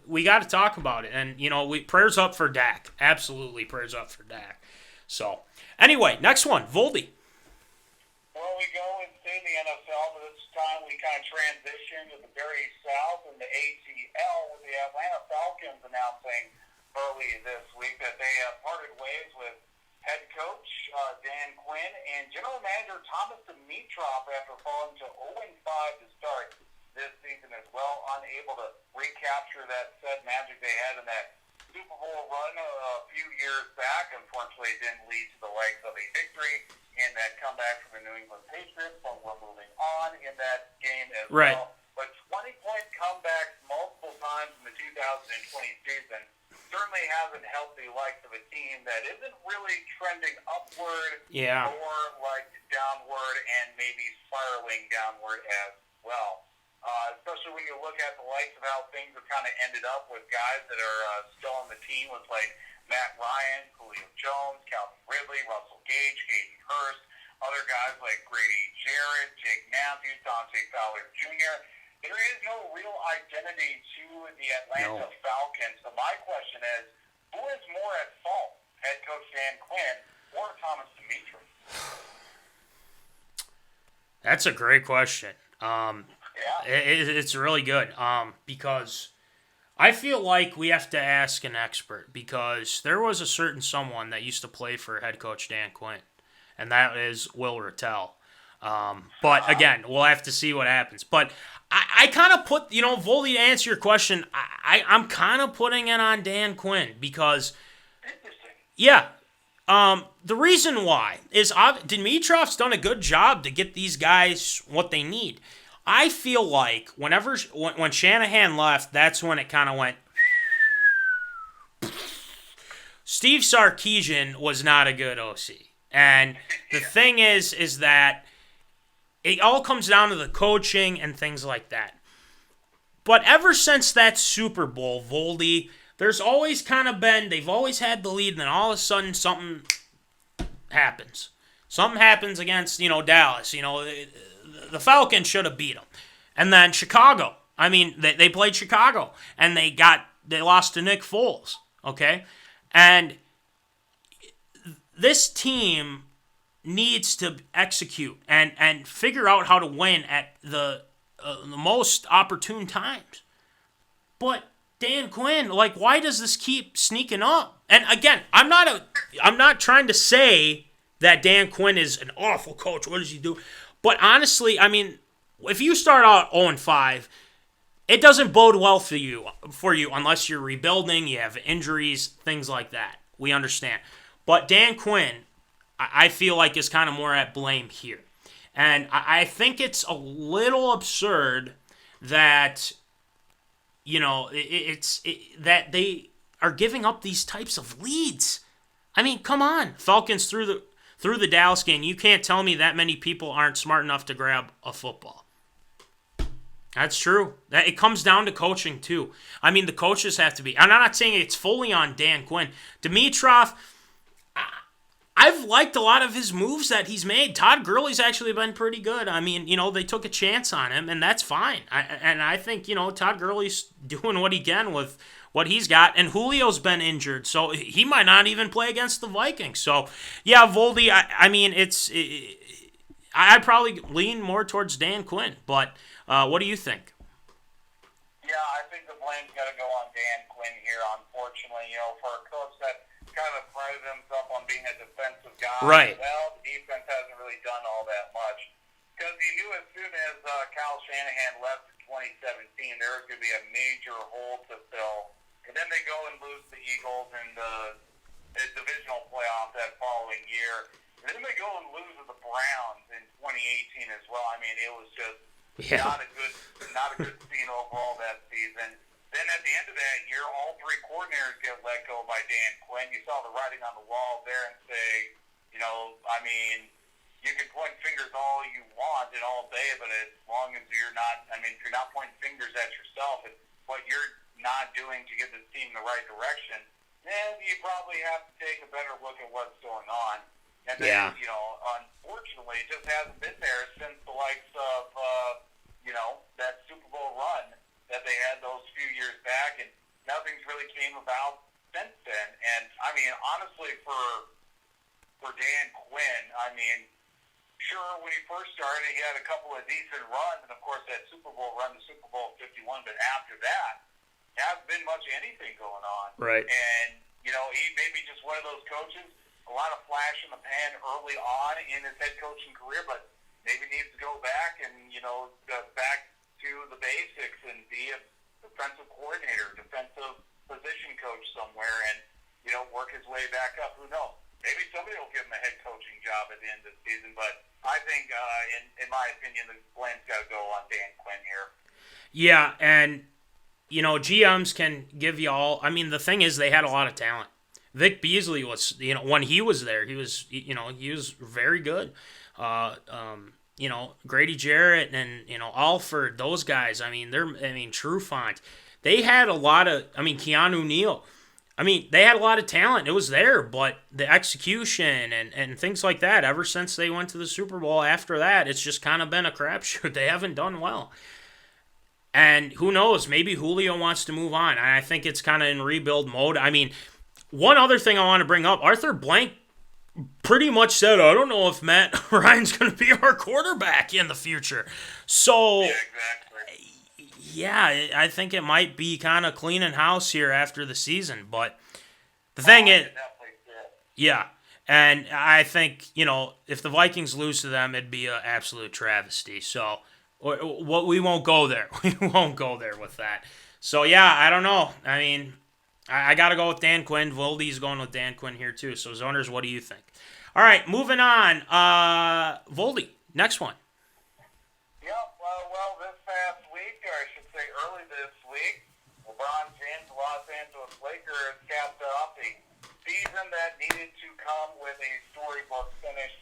we got to talk about it. And, prayers up for Dak. Absolutely prayers up for Dak. So, anyway, next one. Voldy. Well, we go and stay in the NFL, but this time we kind of transition to the very south in the ATL with the Atlanta Falcons announcing early this week that they parted ways with head coach Dan Quinn and general manager Thomas Dmitroff after falling to 0-5 to start this season as well, unable to recapture that said magic they had in that Super Bowl run a few years back. Unfortunately, it didn't lead to the likes of a victory in that comeback from the New England Patriots, but we're moving on in as Right. well. But 20-point comebacks multiple times in the 2020 season certainly hasn't helped the likes of a team that isn't really trending upward or like downward and maybe spiraling downward as well. Especially when you look at the likes of how things have kind of ended up with guys that are still on the team with like Matt Ryan, Julio Jones, Calvin Ridley, Russell Gage, Hayden Hurst, other guys like Grady Jarrett, Jake Matthews, Dante Fowler Jr. There is no real identity to the Atlanta Falcons. So my question is, who is more at fault, head coach Dan Quinn or Thomas Dmitroff? That's a great question. It's really good because I feel like we have to ask an expert, because there was a certain someone that used to play for head coach Dan Quinn, and that is Will Rattel. But again, we'll have to see what happens. But I kind of put, Voldy, to answer your question, I'm kind of putting it on Dan Quinn because, the reason why is Dmitroff's done a good job to get these guys what they need. I feel like when Shanahan left, that's when it kind of went. Steve Sarkisian was not a good OC. And the thing is that it all comes down to the coaching and things like that. But ever since that Super Bowl, Voldy, there's always kind of been, they've always had the lead, and then all of a sudden something happens. Something happens against, Dallas. The Falcons should have beat them. And then Chicago. I mean, they played Chicago, and they lost to Nick Foles, okay? And this team needs to execute and figure out how to win at the most opportune times. But Dan Quinn, why does this keep sneaking up? And again, I'm not trying to say that Dan Quinn is an awful coach. What does he do? But honestly, I mean, if you start out 0-5, it doesn't bode well for you unless you're rebuilding, you have injuries, things like that. We understand. But Dan Quinn, I feel like, is kind of more at blame here. And I think it's a little absurd that, that they are giving up these types of leads. I mean, come on. Falcons through the Dallas game, you can't tell me that many people aren't smart enough to grab a football. That's true. It comes down to coaching, too. I mean, the coaches have to be. I'm not saying it's fully on Dan Quinn. Dmitroff, I've liked a lot of his moves that he's made. Todd Gurley's actually been pretty good. I mean, they took a chance on him, and that's fine. I think, Todd Gurley's doing what he can with what he's got, and Julio's been injured, so he might not even play against the Vikings. So, yeah, Voldy, I'd probably lean more towards Dan Quinn, but what do you think? Yeah, I think the blame's got to go on Dan Quinn here, unfortunately. For a coach that kind of prided himself on being a defensive guy, right. Well, the defense hasn't really done all that much. Because he knew as soon as Kyle Shanahan left in 2017, there was going to be a major hole to fill. And then they go and lose the Eagles in the divisional playoff that following year. And then they go and lose to the Browns in 2018 as well. I mean, it was just not a good scene overall that season. Then at the end of that year, all three coordinators get let go by Dan Quinn. You saw the writing on the wall there and say, you can point fingers all you want and all day, but as long as you're not, if you're not pointing fingers at yourself, it's what you're not doing to get this team in the right direction, then you probably have to take a better look at what's going on. And then, unfortunately, it just hasn't been there since the likes of, that Super Bowl run that they had those few years back, and nothing's really came about since then. And, honestly, for Dan Quinn, sure, when he first started, he had a couple of decent runs, and, of course, that Super Bowl run, the Super Bowl 51, but after that, there hasn't been much anything going on. Right. And, he may be just one of those coaches, a lot of flash in the pan early on in his head coaching career, but maybe needs to go back and, back to the basics and be a defensive coordinator, defensive position coach somewhere and, work his way back up. Who knows? maybe somebody will give him a head coaching job at the end of the season. But I think, in my opinion, the blame's got to go on Dan Quinn here. Yeah, and, you know, GMs can give you all. I mean, the thing is, they had a lot of talent. Vic Beasley was, you know, when he was there, he was very good. You know, Grady Jarrett and, you know, Alford, those guys, Trufant. They had a lot of, Keanu Neal. They had a lot of talent. It was there, but the execution and things like that, ever since they went to the Super Bowl after that, it's just kind of been a crapshoot. They haven't done well. And who knows, maybe Julio wants to move on. I think it's kind of in rebuild mode. One other thing I want to bring up, Arthur Blank pretty much said, I don't know if Matt Ryan's going to be our quarterback in the future. So, Yeah, exactly. Yeah, I think it might be kind of cleaning house here after the season. But the thing is, yeah, and I think, you know, if the Vikings lose to them, it'd be an absolute travesty. So, we won't go there. We won't go there with that. So, yeah, I don't know. I got to go with Dan Quinn. Voldy's going with Dan Quinn here, too. So, Zoners, what do you think? All right, moving on. Voldy, next one. Yep, well, this past week, or I should say early this week, LeBron James, Los Angeles Lakers, capped off a season that needed to come with a storybook finish.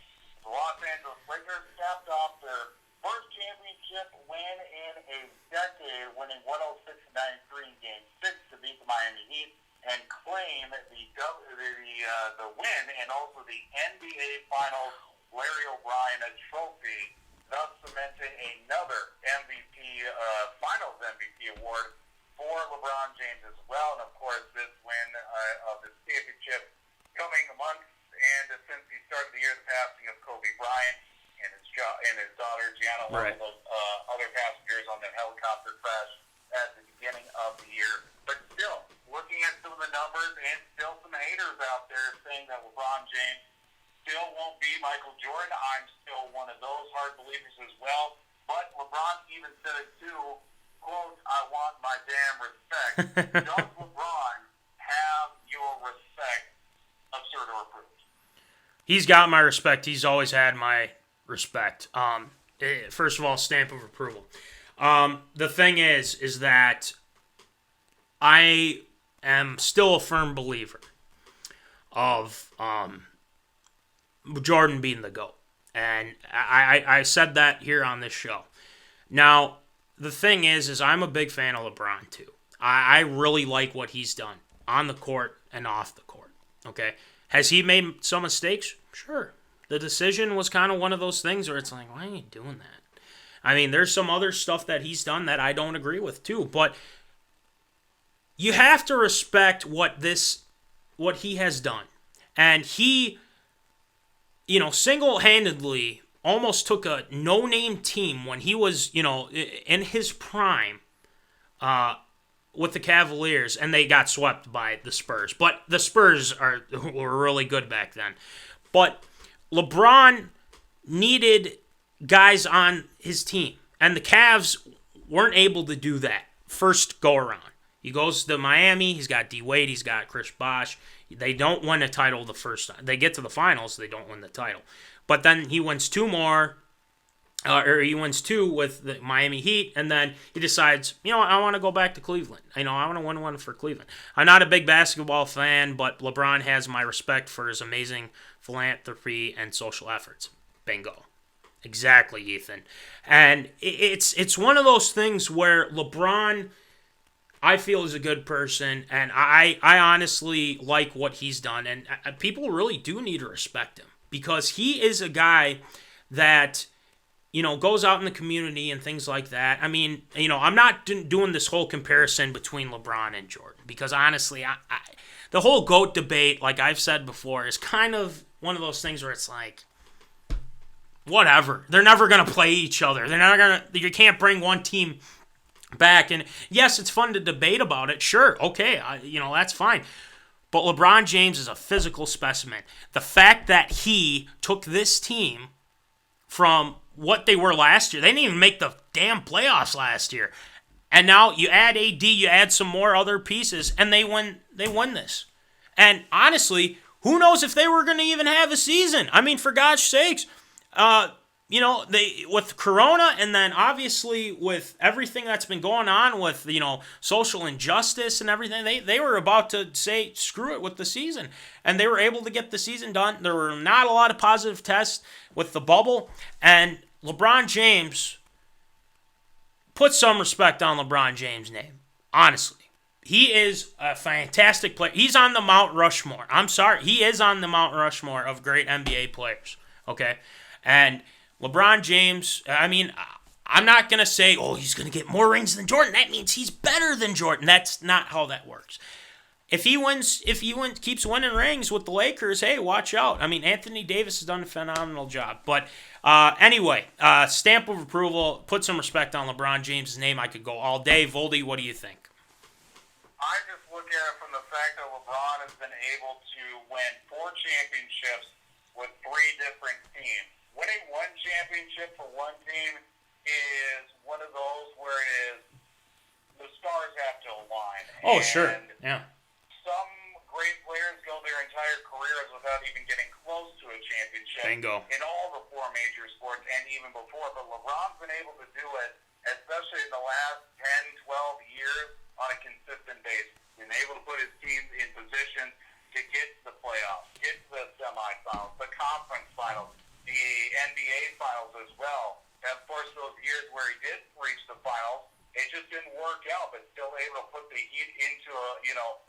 The Los Angeles Lakers capped off their first championship win in a decade, winning 106-93 in Game 6 to beat the Miami Heat and claim the win and also the NBA Finals Larry O'Brien trophy, thus cementing another MVP, Finals MVP award for LeBron James as well. And of course, this win of the championship coming months and since he started the year, the passing of Kobe Bryant and his daughter Gianna, one of those other passengers on the helicopter crash at the beginning of the year. But still, looking at some of the numbers and still some haters out there saying that LeBron James still won't be Michael Jordan. I'm still one of those hard believers as well. But LeBron even said it too, quote, I want my damn respect. Does LeBron have your respect, absurd or approved? He's got my respect. He's always had my respect. First of all, stamp of approval. The thing is that I am still a firm believer of Jordan being the GOAT. And I said that here on this show. Now, the thing is I'm a big fan of LeBron too. I really like what he's done on the court and off the court. Okay? Has he made some mistakes? Sure. The decision was kind of one of those things where it's like, why are you doing that? There's some other stuff that he's done that I don't agree with too, but you have to respect what he has done. And he, single-handedly almost took a no-name team when he was, in his prime with the Cavaliers, and they got swept by the Spurs. But the Spurs were really good back then. But LeBron needed guys on his team, and the Cavs weren't able to do that first go-around. He goes to Miami, he's got D. Wade, he's got Chris Bosh. They don't win a title the first time. They get to the finals, they don't win the title. But then he wins two with the Miami Heat, and then he decides, I want to go back to Cleveland. I want to win one for Cleveland. I'm not a big basketball fan, but LeBron has my respect for his amazing philanthropy and social efforts. Bingo. Exactly, Ethan. And it's one of those things where LeBron, I feel, is a good person, and I honestly like what he's done, and people really do need to respect him because he is a guy that, goes out in the community and things like that. I'm not doing this whole comparison between LeBron and Jordan because honestly, the whole GOAT debate, like I've said before, is kind of one of those things where it's like, whatever. They're never going to play each other. You can't bring one team back. And yes, it's fun to debate about it. Sure. Okay. That's fine. But LeBron James is a physical specimen. The fact that he took this team from what they were last year, they didn't even make the damn playoffs last year. And now you add AD, you add some more other pieces, and they win this. And honestly, who knows if they were going to even have a season? I mean, for gosh sakes, they with Corona and then obviously with everything that's been going on with, social injustice and everything, they were about to say, screw it with the season. And they were able to get the season done. There were not a lot of positive tests with the bubble. And LeBron James, put some respect on LeBron James' name, honestly. He is a fantastic player. He's on the Mount Rushmore. I'm sorry. He is on the Mount Rushmore of great NBA players, okay? And LeBron James, I mean, I'm not going to say, he's going to get more rings than Jordan. That means he's better than Jordan. That's not how that works. If he keeps winning rings with the Lakers, hey, watch out. I mean, Anthony Davis has done a phenomenal job. But anyway, stamp of approval, put some respect on LeBron James' name. I could go all day. Voldy, what do you think? I just look at it from the fact that LeBron has been able to win 4 championships with 3 different teams. Winning 1 championship for one team is one of those where it is the stars have to align. Oh, sure. Yeah. Some great players go their entire careers without even getting close to a championship. Bingo. In all the 4 major sports and even before. But LeBron's been able to do it, especially in the last 10, 12 years, on a consistent basis. Been able to put his teams in position to get to the playoffs, get to the semifinals, the conference finals, the NBA finals as well. And of course, those years where he did reach the finals, it just didn't work out, but still able to put the Heat into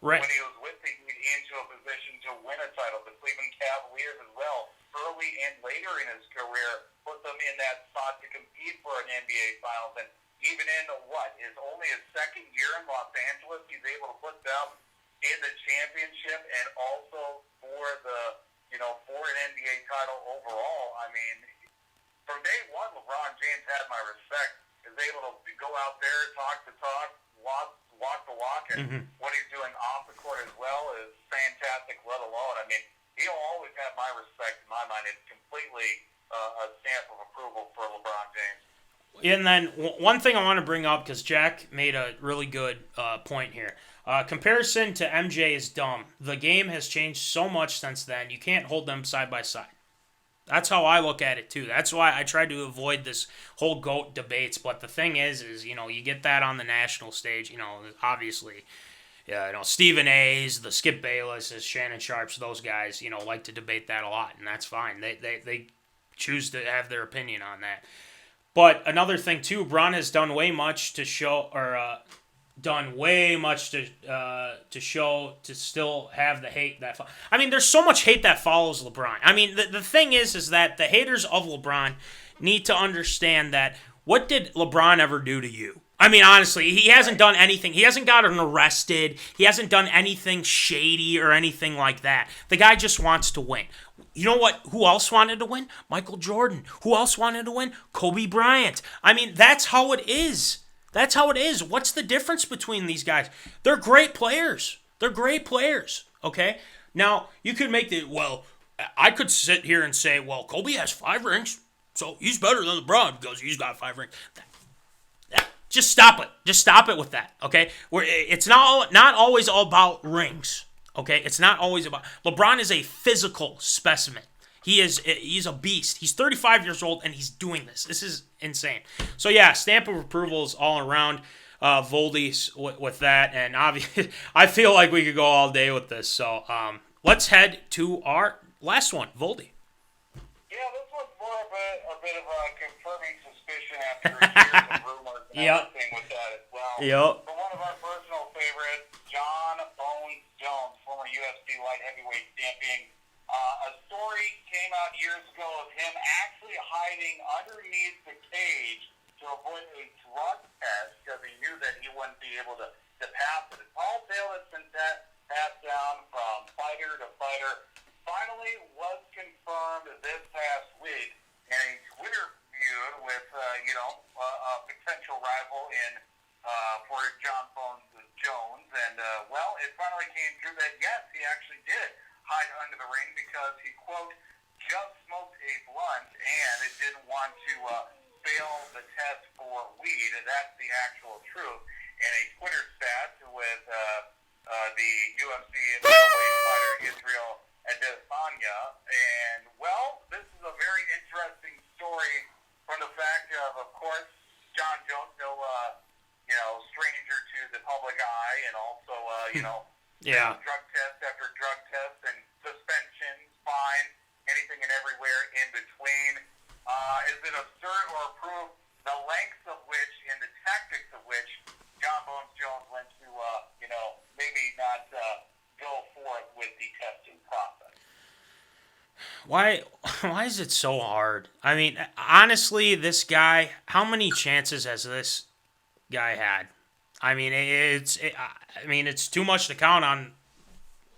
right. When he was with the Heat, into a position to win a title. The Cleveland Cavaliers as well, early and later in his career, put them in that spot to compete for an NBA finals. And even in is only his second year in Los Angeles, he's able to put them in the championship and also for the, for an NBA title overall. I mean, from day one, LeBron James had my respect. Is able to go out there, talk the talk, walk the walk, and what he's doing off the court as well is fantastic, let alone, I mean, he'll always have my respect in my mind. It's completely a stamp of approval for LeBron James. And then one thing I want to bring up, because Jack made a really good point here. Comparison to MJ is dumb. The game has changed so much since then. You can't hold them side by side. That's how I look at it, too. That's why I try to avoid this whole GOAT debates. But the thing is, you get that on the national stage. Obviously, Stephen A's, the Skip Baylesses, Shannon Sharps, those guys, like to debate that a lot, and that's fine. They choose to have their opinion on that. But another thing too, Bron has done way much to show, to show to still have the hate that. I mean, there's so much hate that follows LeBron. I mean, the thing is that the haters of LeBron need to understand that what did LeBron ever do to you? I mean, honestly, he hasn't done anything. He hasn't gotten arrested. He hasn't done anything shady or anything like that. The guy just wants to win. You know what? Who else wanted to win? Michael Jordan. Who else wanted to win? Kobe Bryant. I mean, that's how it is. That's how it is. What's the difference between these guys? They're great players. Okay? Now, you could make I could sit here and say, Kobe has 5 rings, so he's better than LeBron because he's got 5 rings. Just stop it. Just stop it with that, okay? It's not always all about rings, okay? It's not always about... LeBron is a physical specimen. He's a beast. He's 35 years old, and he's doing this. This is insane. So, yeah, stamp of approval is all around Voldy with that, and obviously, I feel like we could go all day with this. So, let's head to our last one, Voldy. Yeah, this one's more of a bit of a confirming suspicion after years of rumors and everything with that as well. Yep. But one of our personal favorites, John Bones Jones, former UFC light heavyweight champion. A story came out years ago of him actually hiding underneath the cage to avoid a drug test because he knew that he wouldn't be able to pass it. A tall tale that's been passed down from fighter to fighter finally was confirmed this past week in a Twitter feud with, a potential rival for John Bones Jones. And, it finally came through that, yes, he actually did hide under the ring because he, quote, just smoked a blunt and it didn't want to fail the test for weed. That's the actual truth. And a Twitter stat with the UFC middleweight fighter Israel Adesanya Also, Yeah. drug test after drug test and suspensions, fines, anything and everywhere in between. Is it absurd or approved the lengths of which and the tactics of which John Bones Jones went to, maybe not go forth with the testing process? Why is it so hard? I mean, honestly, this guy, how many chances has this guy had? I mean, it's too much to count on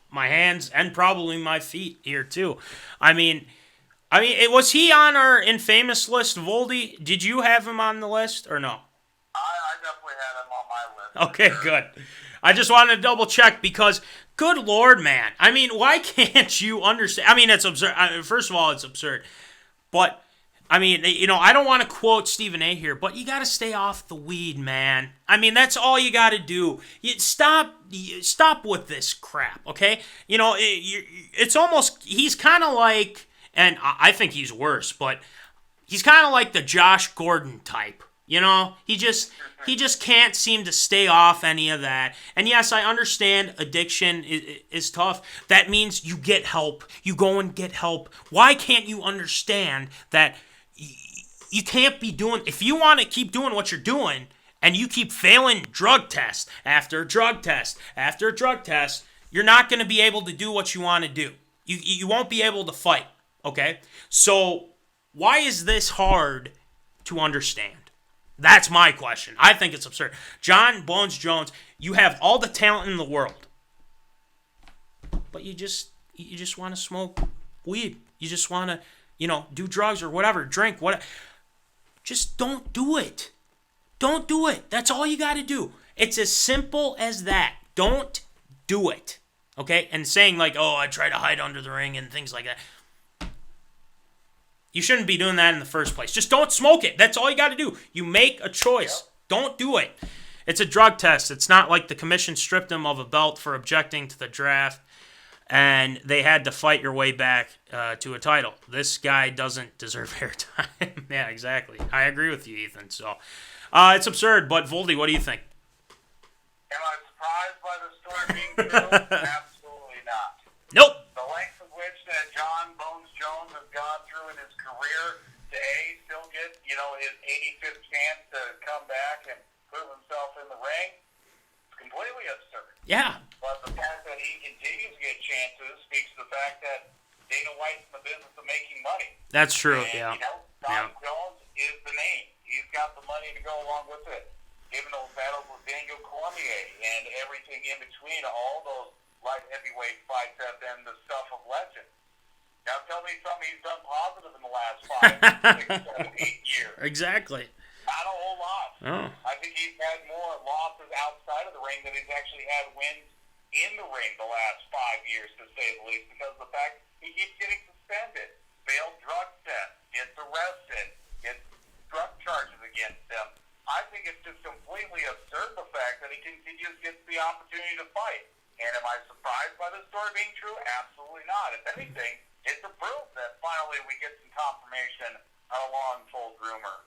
my hands and probably my feet here too. I mean, was he on our infamous list, Voldy? Did you have him on the list or no? I definitely had him on my list. Okay, good. I just wanted to double check because, good Lord, man. I mean, why can't you understand? I mean, it's absurd. First of all, it's absurd. But, I mean, I don't want to quote Stephen A. here, but you got to stay off the weed, man. I mean, that's all you got to do. Stop with this crap, okay? It's almost, he's kind of like, and I think he's worse, but he's kind of like the Josh Gordon type. He just can't seem to stay off any of that. And yes, I understand addiction is tough. That means you get help. You go and get help. Why can't you understand that you can't be doing, if you want to keep doing what you're doing and you keep failing drug test after drug test after drug test, you're not going to be able to do what you want to do. You won't be able to fight, okay? So why is this hard to understand? That's my question. I think it's absurd. John Bones Jones, you have all the talent in the world, but you just want to smoke weed. You just want to, do drugs or whatever, drink, whatever. Just don't do it. Don't do it. That's all you got to do. It's as simple as that. Don't do it. Okay? And saying like, oh, I try to hide under the ring and things like that. You shouldn't be doing that in the first place. Just don't smoke it. That's all you got to do. You make a choice. Yep. Don't do it. It's a drug test. It's not like the commission stripped him of a belt for objecting to the draft, and they had to fight your way back to a title. This guy doesn't deserve airtime. Yeah, exactly. I agree with you, Ethan. So it's absurd. But Voldy, what do you think? Am I surprised by the story being true? Absolutely not. Nope. The length of which that John Bones Jones has gone through in his career to still get, his 85th chance to come back and prove himself in the ring, it's completely absurd. Yeah. But the fact that he continues to get chances speaks to the fact that Dana White's in the business of making money. That's true, and, yeah. Bones Jones is the name. He's got the money to go along with it. Given those battles with Daniel Cormier and everything in between, all those light heavyweight fights have been the stuff of legend. Now tell me something he's done positive in the last 5, 6, 7, 8 years. Exactly. Not a whole lot. Oh. I think he's had more losses outside of the ring than he's actually had wins in the ring the last 5 years, to say the least, because of the fact he keeps getting suspended, failed drug tests, gets arrested, gets drug charges against him. I think it's just completely absurd the fact that he continues to get the opportunity to fight. And am I surprised by this story being true? Absolutely not. If anything, it's a proof that finally we get some confirmation on a long-told rumor.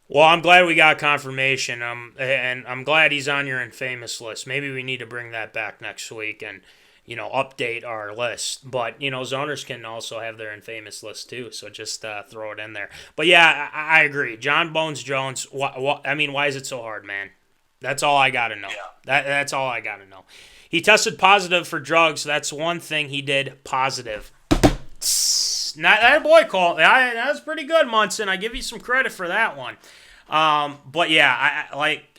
Well, I'm glad we got confirmation, and I'm glad he's on your infamous list. Maybe we need to bring that back next week and, update our list. But, zoners can also have their infamous list too, so just throw it in there. But, yeah, I agree. John Bones Jones, why is it so hard, man? That's all I got to know. Yeah. That's all I got to know. He tested positive for drugs. That's one thing he did positive. That boy call. That was pretty good, Munson. I give you some credit for that one. But yeah,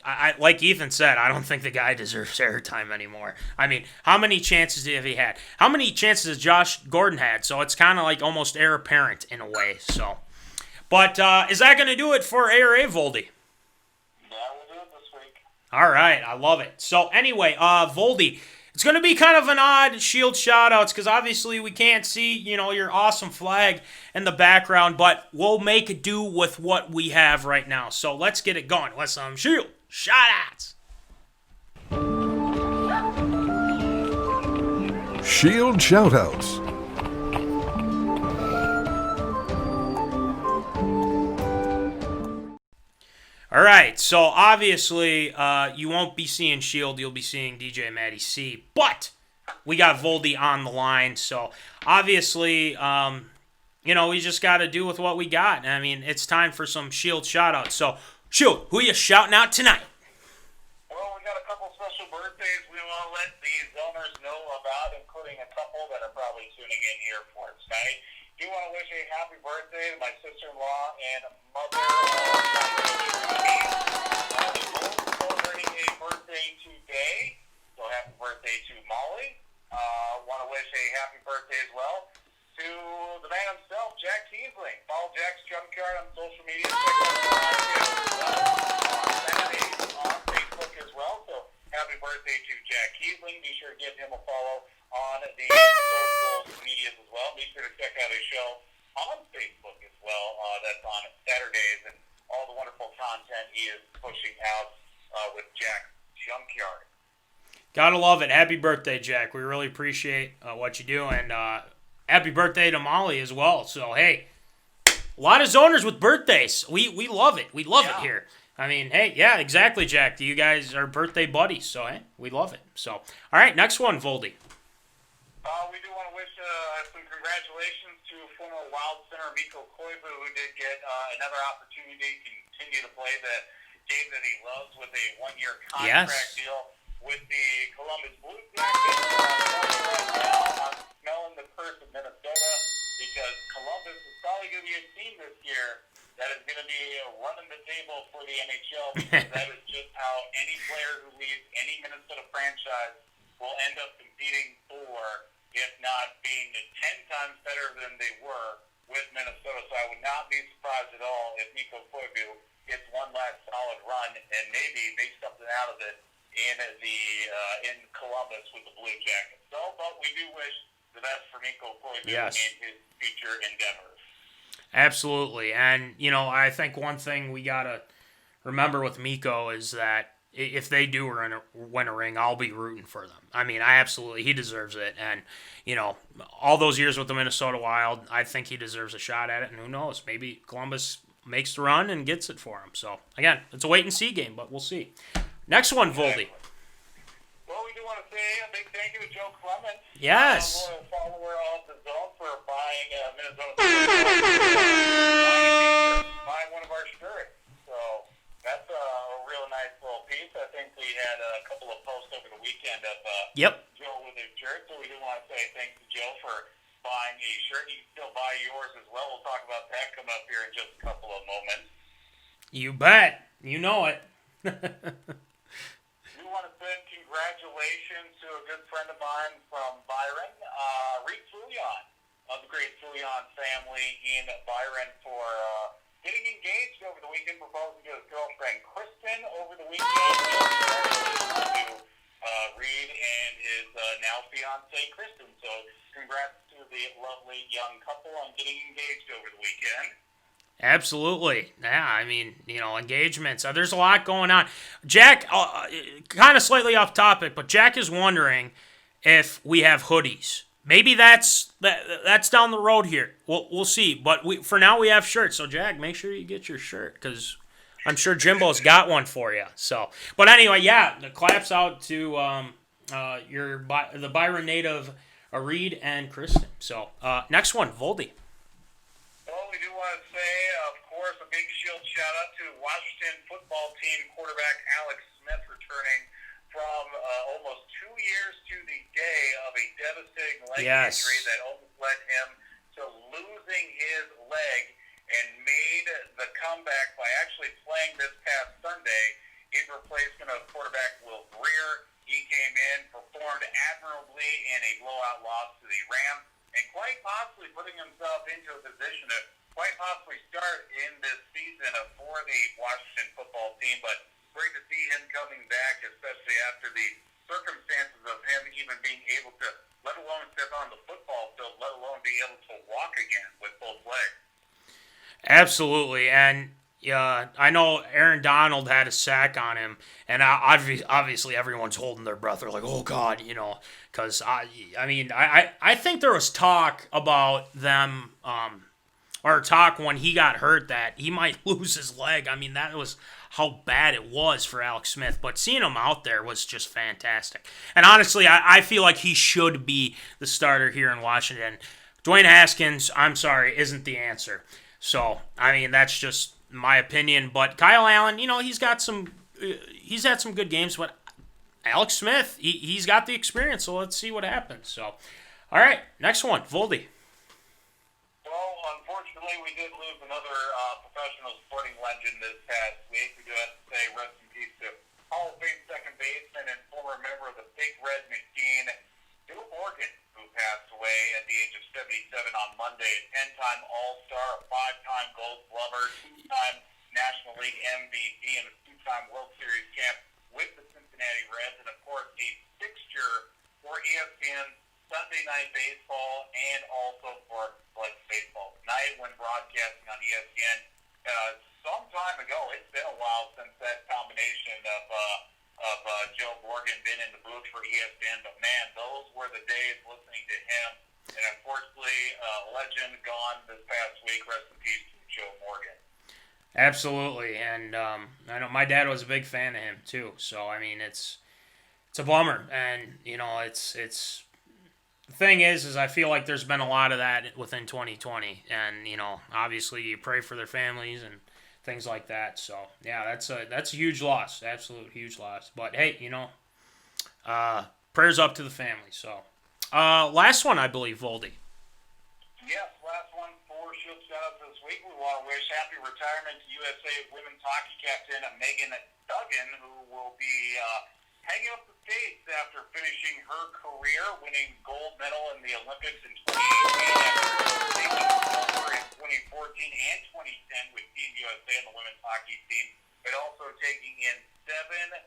I like Ethan said, I don't think the guy deserves airtime anymore. I mean, how many chances have he had? How many chances has Josh Gordon had? So it's kind of like almost heir apparent in a way. So, but is that going to do it for ARA, Voldy? All right, I love it. So anyway, Voldy, it's going to be kind of an odd Shield shoutouts because obviously we can't see, your awesome flag in the background, but we'll make it do with what we have right now. So let's get it going. Let's Shield shoutouts. Shield shoutouts. All All right, so obviously you won't be seeing Shield. You'll be seeing DJ Matty C. But we got Voldy on the line, so obviously, we just got to do with what we got. I mean, it's time for some Shield shout-outs. So, Shield, who are you shouting out tonight? Well, we got a couple special birthdays we want to let the zoners know about, including a couple that are probably tuning in here for us tonight. Do want to wish a happy birthday to my sister-in-law and mother. Celebrating a birthday today, so happy birthday to Molly. Want to wish a happy birthday as well to the man himself, Jack Kiesling. Follow Jack's Junkyard on social media. On Facebook as well. So happy birthday to Jack Kiesling. Be sure to give him a follow on the social medias as well. Be sure to check out his show on Facebook as well. That's on Saturdays, and all the wonderful content he is pushing out with Jack's Junkyard. Gotta love it. Happy birthday, Jack. We really appreciate what you do, and happy birthday to Molly as well. So, hey, a lot of zoners with birthdays. We love it. We love it here. I mean, hey, yeah, exactly, Jack. You guys are birthday buddies, so, hey, we love it. So, all right, next one, Voldy. We do want to wish some congratulations to former Wild center Mikko Koivu, who did get another opportunity to continue to play the game that he loves with a one-year contract deal with the Columbus Blue Jackets. I'm smelling the curse of Minnesota, because Columbus is probably going to be a team this year that is going to be running the table for the NHL, because that is just how any player who leaves any Minnesota franchise will end up competing for, if not being 10 times better than they were with Minnesota. So I would not be surprised at all if Mikko Koivu gets one last solid run and maybe makes something out of it in Columbus with the Blue Jackets. So, but we do wish the best for Mikko Koivu in his future endeavors. Absolutely. And, I think one thing we got to remember with Mikko is that if they do win a ring, I'll be rooting for them. I mean, he deserves it. And, all those years with the Minnesota Wild, I think he deserves a shot at it. And who knows, maybe Columbus makes the run and gets it for him. So, again, it's a wait-and-see game, but we'll see. Next one, Voldy. Well, we do want to say a big thank you to Joe Clements. Yes. A follower of the Zone, for buying MinneZona. Buying one of our shirts. So that's a real nice little piece. I think we had a couple of posts over the weekend of Joe with his shirt. So we do want to say thanks to Joe for buying a shirt. You can still buy yours as well. We'll talk about that coming up here in just a couple of moments. You bet. You know it. We want to send congratulations to a good friend of mine from Byron, Reed Fouillon, of the great Fouillon family in Byron, for getting engaged over the weekend, proposing to his girlfriend Kristen over the weekend. To Reed and his now fiancee Kristen. So congrats to the lovely young couple on getting engaged over the weekend. Absolutely. Yeah, I mean, engagements. There's a lot going on. Jack, kind of slightly off topic, but Jack is wondering if we have hoodies. Maybe that's down the road here. We'll see. But for now we have shirts. So, Jack, make sure you get your shirt, because I'm sure Jimbo's got one for you. So, but anyway, yeah, the claps out to the Byron native Reed and Kristen. So, next one, Voldy. Well, we do want to say, of course, a big Shield shout-out to Washington football team quarterback Alex Smith, returning from almost 2 years to the day of a devastating leg injury that almost led him to losing his leg, and made the comeback by actually playing this past Sunday in replacement of quarterback Will Greer. He came in, performed admirably in a blowout loss to the Rams, and quite possibly putting himself into a position to quite possibly start in this season for the Washington football team. But great to see him coming back, especially after the circumstances of him even being able to, let alone step on the football field, let alone be able to walk again with both legs. Absolutely. And I know Aaron Donald had a sack on him, and obviously everyone's holding their breath. They're like, oh, God, because, I think there was talk about them, or talk when he got hurt that he might lose his leg. I mean, that was how bad it was for Alex Smith. But seeing him out there was just fantastic. And honestly, I feel like he should be the starter here in Washington. Dwayne Haskins, I'm sorry, isn't the answer. So, I mean, that's just my opinion. But Kyle Allen, he's had some good games, but Alex Smith, he's got the experience, so let's see what happens. So, all right, next one, Voldy. Well, unfortunately, we did lose another professional sporting legend this past week. We do have to say rest in peace to Hall of Fame second baseman and former member of the Big Red Machine, Joe Morgan, who passed away at the age of 77 on Monday. A 10-time All-Star, a 5-time Gold Glover, 2-time National League MVP, and a 2-time World Series champ with the Cincinnati Reds, and of course a fixture for ESPN Sunday Night Baseball and also for Flex Baseball tonight when broadcasting on ESPN. Some time ago, it's been a while since that combination of Joe Morgan been in the booth for ESPN, but man, those were the days listening to him. And unfortunately, legend gone this past week. Rest in peace to Joe Morgan. Absolutely, and I know my dad was a big fan of him too. So I mean, it's a bummer, and it's the thing is I feel like there's been a lot of that within 2020, and obviously you pray for their families and things like that. So yeah, that's a huge loss, absolute huge loss. But hey, prayers up to the family. So last one, I believe, Voldy. Yes, last one for Shield Shoutouts this week. We want to wish happy retirement to USA Women's Hockey Captain Megan Duggan, who will be hanging up the skates after finishing her career, winning gold medal in the Olympics in 2018, taking silver in 2014 and 2010 with Team USA and the women's hockey team, but also taking in 7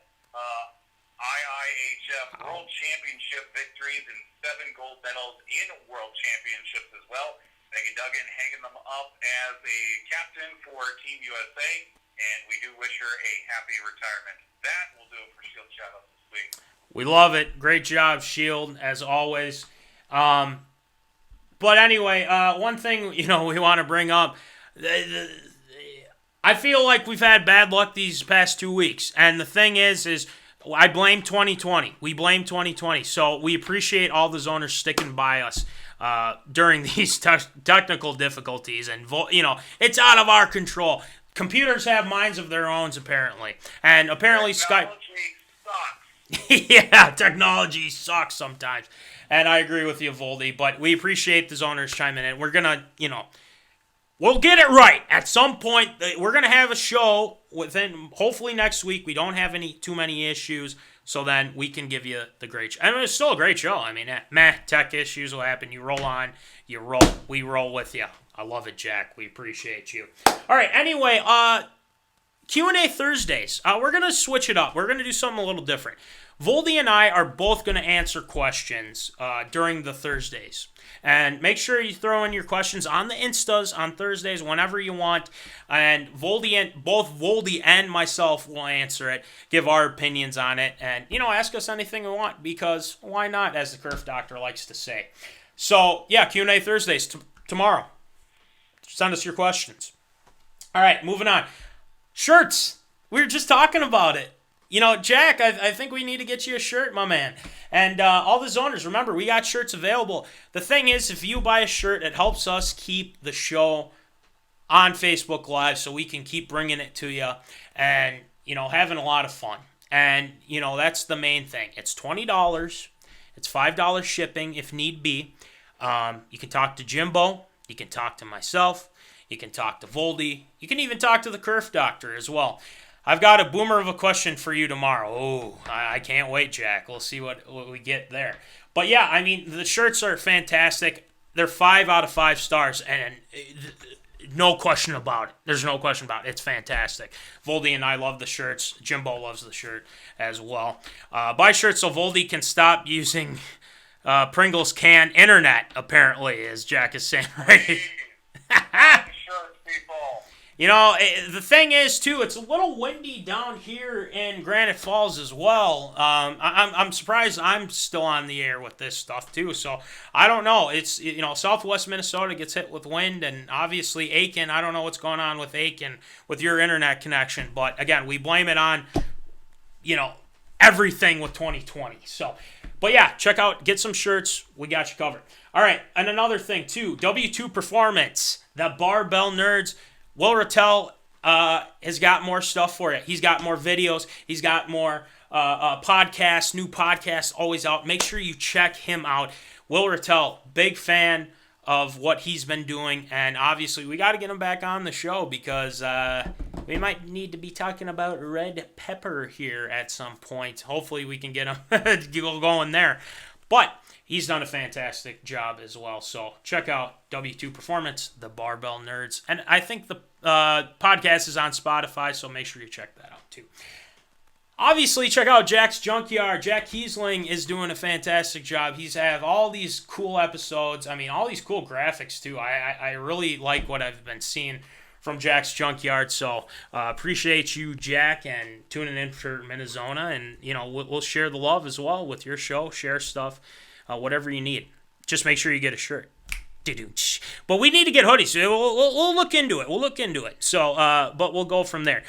IIHF World Championship victories and 7 gold medals in World Championships as well. Megan Duggan hanging them up as a captain for Team USA, and we do wish her a happy retirement. That will do it for Shield Shoutouts this week. We love it. Great job, Shield, as always. But anyway, one thing we want to bring up, I feel like we've had bad luck these past 2 weeks, and the thing is I blame 2020. We blame 2020. So we appreciate all the zoners sticking by us during these technical difficulties. And, it's out of our control. Computers have minds of their own, apparently. And apparently Skype... Sucks. Yeah, technology sucks sometimes. And I agree with you, Voldy. But we appreciate the zoners chiming in. We're going to, we'll get it right. At some point, we're going to have a show within, hopefully next week. We don't have too many issues, so then we can give you the great show. I mean, it's still a great show. I mean, tech issues will happen. You roll on, we roll with you. I love it, Jack. We appreciate you. All right, anyway, Q&A Thursdays. We're going to switch it up. We're going to do something a little different. Voldy and I are both going to answer questions during the Thursdays. And make sure you throw in your questions on the Instas on Thursdays whenever you want. And both Voldy and myself will answer it, give our opinions on it, and, ask us anything we want, because why not, as the Curve Doctor likes to say. So, yeah, Q&A Thursdays tomorrow. Send us your questions. All right, moving on. Shirts. We were just talking about it. Jack, I think we need to get you a shirt, my man. And all the zoners, remember, we got shirts available. The thing is, if you buy a shirt, it helps us keep the show on Facebook Live so we can keep bringing it to you and, having a lot of fun. And, that's the main thing. It's $20. It's $5 shipping if need be. You can talk to Jimbo. You can talk to myself. You can talk to Voldy. You can even talk to the Curve Doctor as well. I've got a boomer of a question for you tomorrow. Oh, I can't wait, Jack. We'll see what we get there. But yeah, I mean, the shirts are fantastic. They're 5 out of 5 stars, and no question about it. There's no question about it. It's fantastic. Voldy and I love the shirts. Jimbo loves the shirt as well. Buy shirts so Voldy can stop using Pringles can internet, apparently, as Jack is saying, right? Shirts, people. The thing is, too, it's a little windy down here in Granite Falls as well. I'm surprised I'm still on the air with this stuff, too. So, I don't know. It's, southwest Minnesota gets hit with wind, and obviously Aiken, I don't know what's going on with Aiken with your internet connection. But, again, we blame it on, everything with 2020. So, but yeah, get some shirts. We got you covered. All right, and another thing, too, W2 Performance, the Barbell Nerds. Will Rattel has got more stuff for you. He's got more videos. He's got more podcasts, new podcasts always out. Make sure you check him out. Will Rattel, big fan of what he's been doing. And obviously, we got to get him back on the show because we might need to be talking about red pepper here at some point. Hopefully, we can get him going there. But he's done a fantastic job as well. So check out W2 Performance, the Barbell Nerds. And I think the podcast is on Spotify, so make sure you check that out too. Obviously, check out Jack's Junkyard. Jack Kiesling is doing a fantastic job. He's have all these cool episodes. I mean, all these cool graphics too. I really like what I've been seeing from Jack's Junkyard. So appreciate you, Jack, and tuning in for MinneZona. And, we'll share the love as well with your show. Share stuff, whatever you need. Just make sure you get a shirt. But we need to get hoodies. We'll look into it. So, but we'll go from there.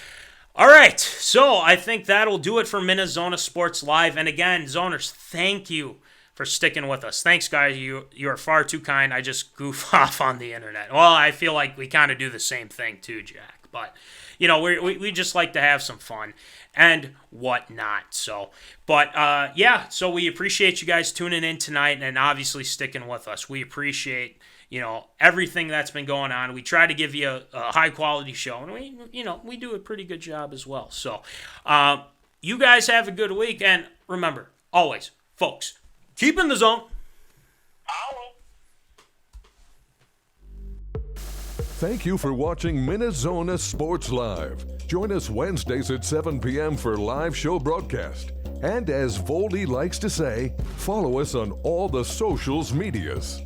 All right. So I think that'll do it for MinneZona Sports Live. And again, Zoners, thank you for sticking with us. Thanks, guys. You are far too kind. I just goof off on the internet. Well, I feel like we kind of do the same thing too, Jack. But, we just like to have some fun and whatnot. So, but, so we appreciate you guys tuning in tonight and obviously sticking with us. We appreciate, everything that's been going on. We try to give you a high-quality show, and we do a pretty good job as well. So, you guys have a good week, and remember, always, folks, keep in the zone. Thank you for watching MinneZona Sports Live. Join us Wednesdays at 7 p.m. for live show broadcast. And as Voldy likes to say, follow us on all the socials medias.